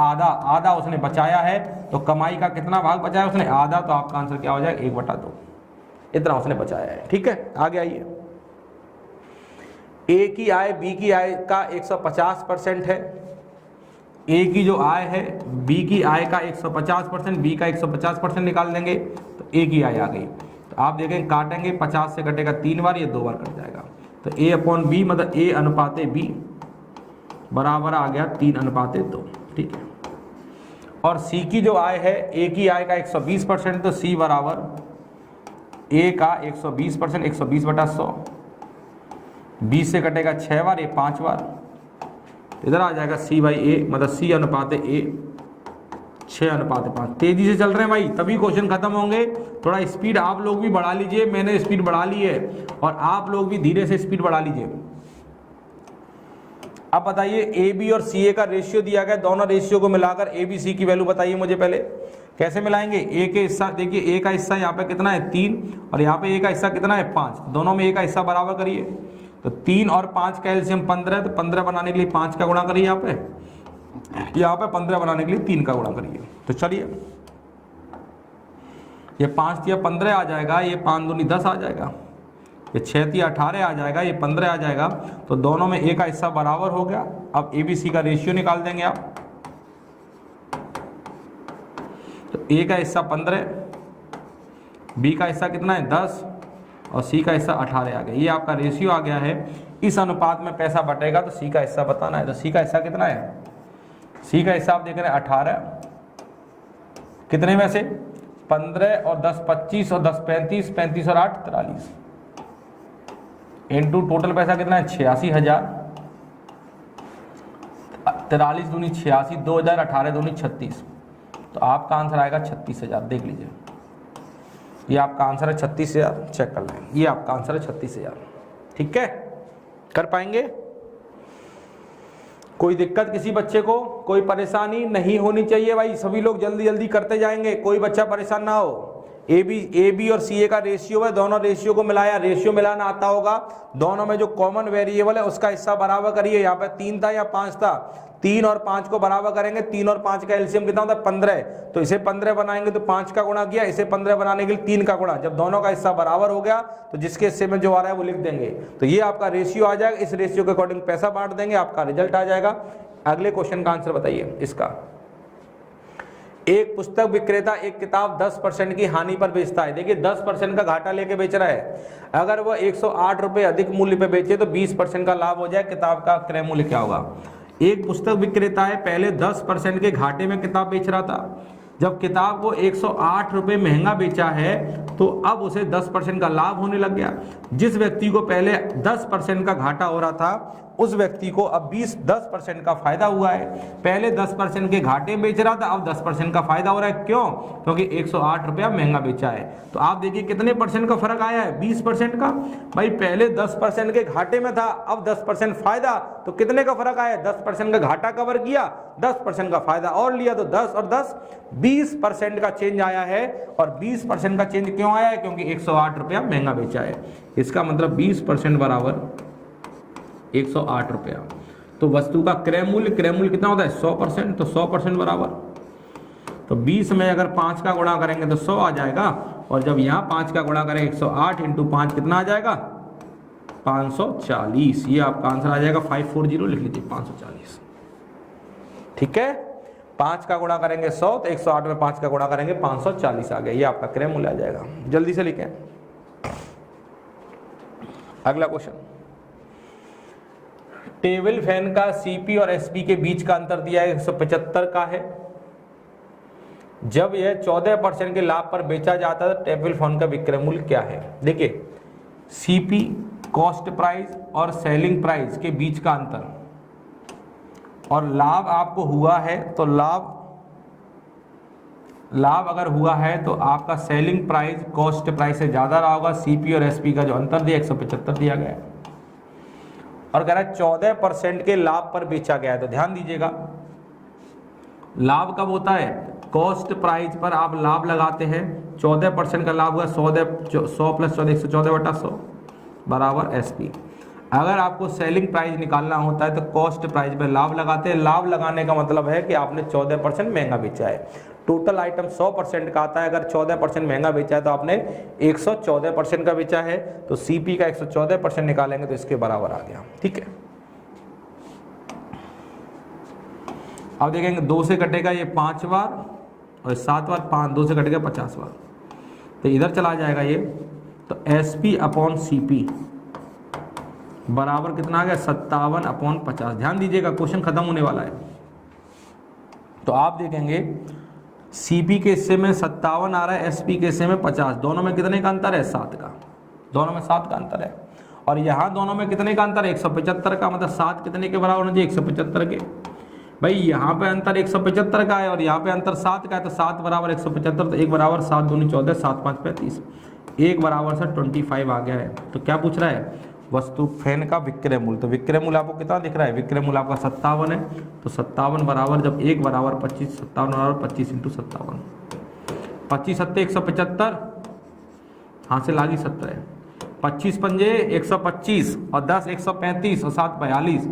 आधा उसने बचाया है, तो कमाई का कितना भाग बचाया उसने? आधा। तो आपका आंसर क्या हो जाएगा 1/2, इतना उसने बचाया है। ठीक है, आगे आइए। ए की आय बी की आय का 150% है। ए की जो आय है बी की आय का 150%, बी का 150% निकाल देंगे तो ए की आय आ गई। तो आप देखें काटेंगे, 50 से कटेगा 3 बार, ये 2 बार कट जाएगा। तो ए अपॉन बी मतलब ए अनुपाते बी बराबर आ गया 3/2। ठीक है। और सी की जो आय है, ए की आय का 120%, तो सी बराबर ए का 120%, 120/100। 20 से कटेगा 6 बार, ये 5 बार, इधर आ जाएगा C/A मतलब C अनुपात A 6/5। तेजी से चल रहे हैं भाई, तभी क्वेश्चन खत्म होंगे। थोड़ा स्पीड आप लोग भी बढ़ा लीजिए, मैंने स्पीड बढ़ा ली है, और आप लोग भी धीरे से स्पीड बढ़ा लीजिए। अब बताइए AB और CA का रेशियो दिया गया, दोनों रेशियो को मिलाकर ABC की वैल्यू बताइए मुझे पहले। कैसे मिलाएंगे? ए के हिस्सा, देखिए A का हिस्सा यहाँ पे कितना है 3, और यहाँ पे A का हिस्सा कितना है 5, दोनों में A का हिस्सा बराबर करिए। तो 3 और 5 का एलसीएम 15, तो 15 बनाने के लिए 5 का गुणा करिए, यहाँ पे 15 बनाने के लिए 3 का गुणा करिए। तो चलिए ये 5 तिया 15 आ जाएगा, ये 5 दूनी 10 आ जाएगा, ये 6 तिया 18 आ जाएगा, ये 15 आ जाएगा। तो दोनों में A का हिस्सा बराबर हो गया। अब ABC का रेशियो निकाल देंगे आप। तो A का हिस्सा 15, B का हिस्सा कितना है 10, और C का हिस्सा 18 आ गया। ये आपका रेशियो आ गया है। इस अनुपात में पैसा बटेगा तो C का हिस्सा बताना है। तो C का हिस्सा कितना है? C का हिस्सा आप देख रहे हैं 18, कितने में से 15 और 10 25 और 10 35, 35 और 8 43, इनटू टोटल पैसा कितना है 86,000। 43 दूनी 86, 2000, 18 दूनी 36, तो आपका आंसर आएगा 36,000। देख लीजिए, ये आपका आंसर है 36,000। चेक कर लें, ये आपका आंसर है 36,000। ठीक है, कर पाएंगे? कोई दिक्कत किसी बच्चे को? कोई परेशानी नहीं होनी चाहिए भाई, सभी लोग जल्दी जल्दी करते जाएंगे, कोई बच्चा परेशान ना हो। ए बी और सी ए का रेशियो है, दोनों रेशियो को मिलाया, रेशियो मिलाना आता होगा। दोनों में जो कॉमन वेरिएबल है उसका हिस्सा बराबर करिए। यहाँ पे 3 था या 5 था, 3 और 5 को बराबर करेंगे। 3 और 5 का एलसीएम कितना होता है 15, तो इसे 15 बनाएंगे तो 5 का गुणा किया, इसे 15 बनाने के लिए 3 का गुणा। जब दोनों का हिस्सा बराबर हो गया तो जिसके हिस्से में जो आ रहा है वो लिख देंगे। तो ये आपका रेशियो आ जाएगा, इस रेशियो के अकॉर्डिंग पैसा बांट देंगे, आपका रिजल्ट आ जाएगा। अगले क्वेश्चन का आंसर बताइए इसका। एक पुस्तक विक्रेता एक किताब 10% की हानि पर बेचता है। देखिए 10% का घाटा लेके बेच रहा है। अगर वह 108 रुपये अधिक मूल्य पे बेचे तो 20% का लाभ हो जाए। किताब का क्रय मूल्य क्या होगा? एक पुस्तक विक्रेता है, पहले 10% के घाटे में किताब बेच रहा था। जब किताब को 108 रुपये महंगा बेचा है तो अब उसे 10% का लाभ होने लग गया। जिस व्यक्ति को पहले 10% का घाटा हो रहा था उस व्यक्ति को अब 10% का फायदा हुआ है। पहले 10% के घाटे बेच रहा था, अब 10% का फायदा हो रहा है। क्यों? क्योंकि 108 रुपया महंगा बेचा है। तो आप देखिए कितने परसेंट का फर्क आया है, 20% का। भाई पहले 10% के घाटे में था, अब 10% फायदा, तो कितने का फर्क आया? 10% का घाटा कवर किया, 10% का फायदा और लिया, तो 10 और 10 20% का चेंज आया है। और 20% का चेंज क्यों आया है? क्योंकि 108 रुपया महंगा बेचा है। इसका मतलब 20% बराबर 108 रुपया। तो वस्तु का क्रय मूल्य कितना होता है 100%, तो 100% बराबर, तो 20 में अगर 5 का गुणा करेंगे तो 100 आ जाएगा। और जब यहाँ 5 का गुणा करेंगे 108 × 5 कितना आ जाएगा 540, ये आपका आंसर आ जाएगा 540, लिख लीजिए 540। ठीक है, 5 का गुणा करेंगे 100 तो 108 में 5 का गुणा करेंगे 540 आ गया, ये आपका क्रय मूल्य आ जाएगा। जल्दी से लिखें अगला क्वेश्चन। टेबल फैन का सीपी और एसपी के बीच का अंतर दिया है 175 का है। जब यह 14% के लाभ पर बेचा जाता है तो टेबल फैन का विक्रय मूल्य क्या है? देखिए, सीपी कॉस्ट प्राइस और सेलिंग प्राइस के बीच का अंतर, और लाभ आपको हुआ है तो लाभ अगर हुआ है तो आपका सेलिंग प्राइस कॉस्ट प्राइस से ज्यादा रहा होगा। सीपी और एसपी का जो अंतर दिया 175 दिया गया है, और कह रहा है 14% के लाभ पर बेचा गया है। तो ध्यान दीजिएगा, लाभ कब होता है? कॉस्ट प्राइस पर आप लाभ लगाते हैं, 14% का लाभ हुआ 100 प्लस 14 114/100 बराबर एसपी। अगर आपको सेलिंग प्राइस निकालना होता है तो कॉस्ट प्राइस पे लाभ लगाते हैं। लाभ लगाने का मतलब है कि आपने 14% महंगा बेचा है। टोटल आइटम 100% का आता है, अगर 14% महंगा बेचा है तो आपने 114% का बेचा है, तो सीपी का 114% निकालेंगे तो इसके बराबर आ गया। ठीक है, अब देखेंगे 2 से कटेगा ये 5 बार और 7 बार, 2 से कटेगा 50 बार, तो इधर चला जाएगा ये, तो एसपी अपॉन सीपी बराबर कितना आ गया? 57/50। ध्यान दीजिएगा, क्वेश्चन खत्म होने वाला है। तो आप देखेंगे सीपी के हिस्से में 57 आ रहा है, एसपी के हिस्से में 50, दोनों में कितने का अंतर है? 7 का, दोनों में 7 का अंतर है। और यहाँ दोनों में कितने का अंतर है? 175 का, मतलब 7 कितने के बराबर होना चाहिए? 175 के। भाई यहाँ पे अंतर 175 का है और यहाँ पे अंतर 7 का है, तो 7 बराबर 175, तो 1 बराबर 7 दूनी 14, 7 5 35, 1 बराबर से 25 आ गया है। तो क्या पूछ रहा है? वस्तु फैन का विक्रय मूल्य। तो विक्रय मूल्य आपको कितना दिख रहा है? विक्रय मूल्य आपका 57 है, तो 57 बराबर जब 1 बराबर 25, 57 बराबर 25 × 57, 25 7 175, हासिल आ गई 17, 25 पंजे 125 और 10 135 और 7 42,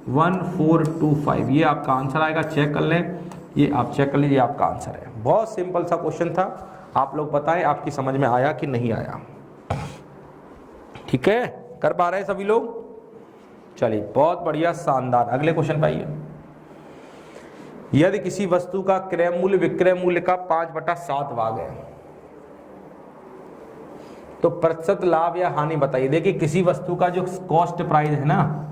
1425, ये आपका आंसर आएगा। चेक कर लें, ये आप चेक कर लीजिए, आपका आंसर है। बहुत सिंपल सा क्वेश्चन था, आप लोग बताएं आपकी समझ में आया कि नहीं आया। ठीक है, कर पा रहे हैं सभी लोग? चलिए, बहुत बढ़िया, शानदार। अगले क्वेश्चन पे आइए। यदि किसी वस्तु का क्रय मूल्य विक्रय मूल्य का 5/7 भाग है तो प्रतिशत लाभ या हानि बताइए। देखिए, किसी वस्तु का जो कॉस्ट प्राइस है ना,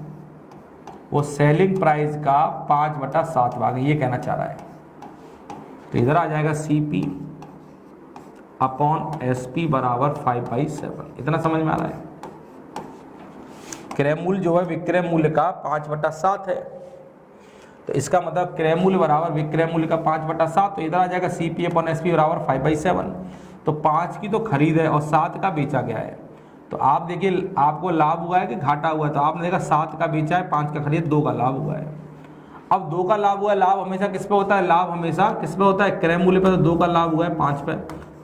वो सेलिंग प्राइस का 5/7 भाग है, ये कहना चाह रहा है। तो इधर आ जाएगा सीपी अपॉन एसपी बराबर 5/7। इतना समझ में आ रहा है? क्रय मूल्य जो है विक्रय मूल्य का 5/7 है, तो इसका मतलब क्रय मूल्य बराबर विक्रय मूल्य का 5/7, तो इधर आ जाएगा सीपी अपॉन एसपी बराबर 5/7। तो 5 की तो खरीद है और 7 का बेचा गया है। तो आप देखिए, आपको लाभ हुआ है कि घाटा हुआ है? तो आपने देखा 7 का बेचा है, 5 का खरीद, 2 का लाभ हुआ है। अब 2 का लाभ हुआ है, लाभ हमेशा किस पे होता है? लाभ हमेशा किस पे होता है? क्रय मूल्य पे। तो 2 का लाभ हुआ है 5 पे,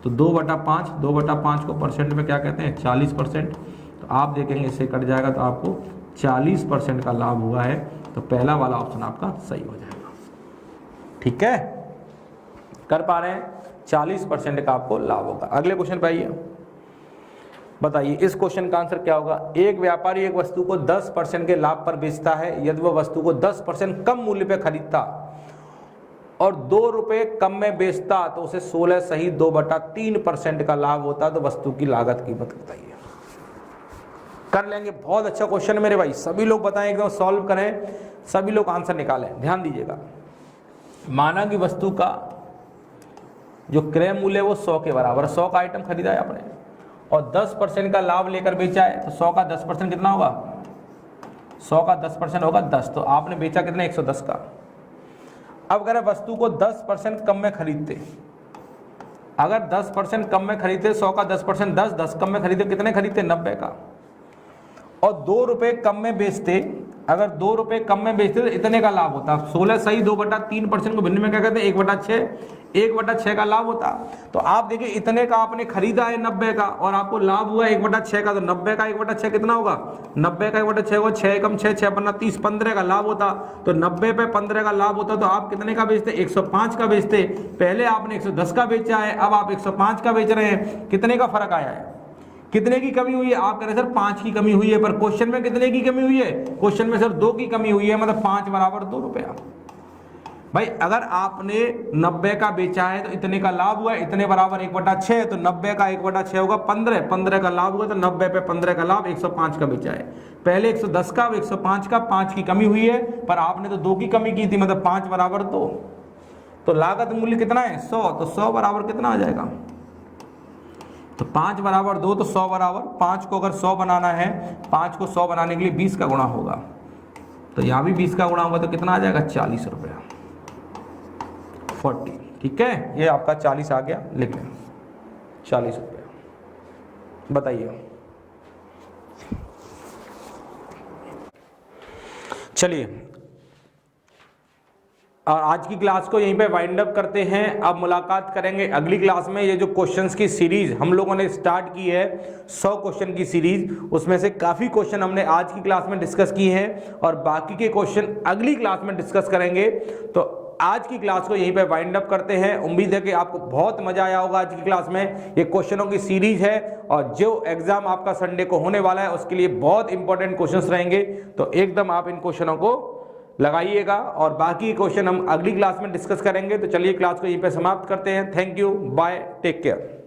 तो 2/5, 2/5 को परसेंट में क्या कहते हैं? 40%। तो आप देखेंगे इससे कट जाएगा तो आपको 40% का लाभ हुआ है, तो पहला वाला ऑप्शन आपका सही हो जाएगा। ठीक है, कर पा रहे हैं? 40% का आपको लाभ होगा। अगले क्वेश्चन पे आइए, बताइए इस क्वेश्चन का आंसर क्या होगा? एक व्यापारी एक वस्तु को 10% के लाभ पर बेचता है। यदि वह वस्तु को 10% कम मूल्य पे खरीदता और 2 रुपए कम में बेचता तो उसे 16 सही 2/3% का लाभ होता। तो वस्तु की लागत कीमत बताइए। कर लेंगे, बहुत अच्छा क्वेश्चन है मेरे भाई, सभी लोग बताएं, एकदम सॉल्व करें, सभी लोग आंसर निकालें। ध्यान दीजिएगा, माना कि वस्तु का जो क्रय मूल्य है वो 100 के बराबर, 100 का आइटम खरीदा है आपने और 10% का लाभ लेकर बेचा है, तो 100 का 10% कितना होगा? 100 का 10% होगा 10, तो आपने बेचा कितना? 110 का। अब अगर वस्तु को 10% कम में खरीदते, अगर 10% कम में खरीदते, 100 का 10% 10, 10 कम में खरीदते, कितने खरीदते? 90 का। और 2 रुपए कम में बेचते, अगर 2 रुपए कम में बेचते तो इतने का लाभ होता। 16 सही 2/3% को भिन्न में क्या कहते हैं? 1/6 का लाभ होता। तो आप देखिए, इतने का आपने खरीदा है 90 का और आपको लाभ हुआ 1/6 का, तो 90 का 1/6 कितना होगा? 90 का 1/6 होगा 6 कम 6, 6 पन्ना 30, 15 का लाभ होता। तो 90 पे 15 का लाभ होता, तो आप कितने का बेचते? 105 का बेचते। पहले आपने 110 का बेचा है, अब आप 105 का बेच रहे हैं, कितने का फर्क आया है? कितने की कमी हुई है? आप कह रहे सर 5 की कमी हुई है, पर क्वेश्चन में कितने की कमी हुई है? क्वेश्चन में सर 2 की कमी हुई है, मतलब 5 बराबर 2 रुपया। भाई अगर आपने 90 का बेचा है तो इतने का लाभ हुआ है, इतने बराबर 1/6, तो 90 का 1/6 होगा 15, 15 का लाभ हुआ तो 90 पे 15 का लाभ, 105 का बेचा है। पहले 110 का, अब 105 का, 5 की कमी हुई है, पर आपने तो 2 की कमी की थी, मतलब 5 बराबर 2। तो लागत मूल्य कितना है? 100, तो 100 बराबर कितना आ जाएगा? तो 5 बराबर 2, तो 100 बराबर 5 को अगर 100 बनाना है, 5 को 100 बनाने के लिए 20 का गुणा होगा, तो यहाँ भी 20 का गुणा होगा, तो कितना आ जाएगा? 40 रुपया, 40। ठीक है, ये आपका 40 आ गया, लिख लें 40 रुपया। बताइए, चलिए और आज की क्लास को यहीं पे वाइंड अप करते हैं। अब मुलाकात करेंगे अगली क्लास में। ये जो क्वेश्चंस की सीरीज हम लोगों ने स्टार्ट की है, 100 क्वेश्चन की सीरीज, उसमें से काफ़ी क्वेश्चन हमने आज की क्लास में डिस्कस किए हैं और बाकी के क्वेश्चन अगली क्लास में डिस्कस करेंगे। तो आज की क्लास को यहीं पे वाइंड अप करते हैं। उम्मीद है कि आपको बहुत मजा आया होगा आज की क्लास में। ये क्वेश्चनों की सीरीज है और जो एग्जाम आपका संडे को होने वाला है उसके लिए बहुत इंपॉर्टेंट क्वेश्चंस रहेंगे, तो एकदम आप इन क्वेश्चनों को लगाइएगा और बाकी क्वेश्चन हम अगली क्लास में डिस्कस करेंगे। तो चलिए क्लास को यहीं पे समाप्त करते हैं। Thank you, bye, take care.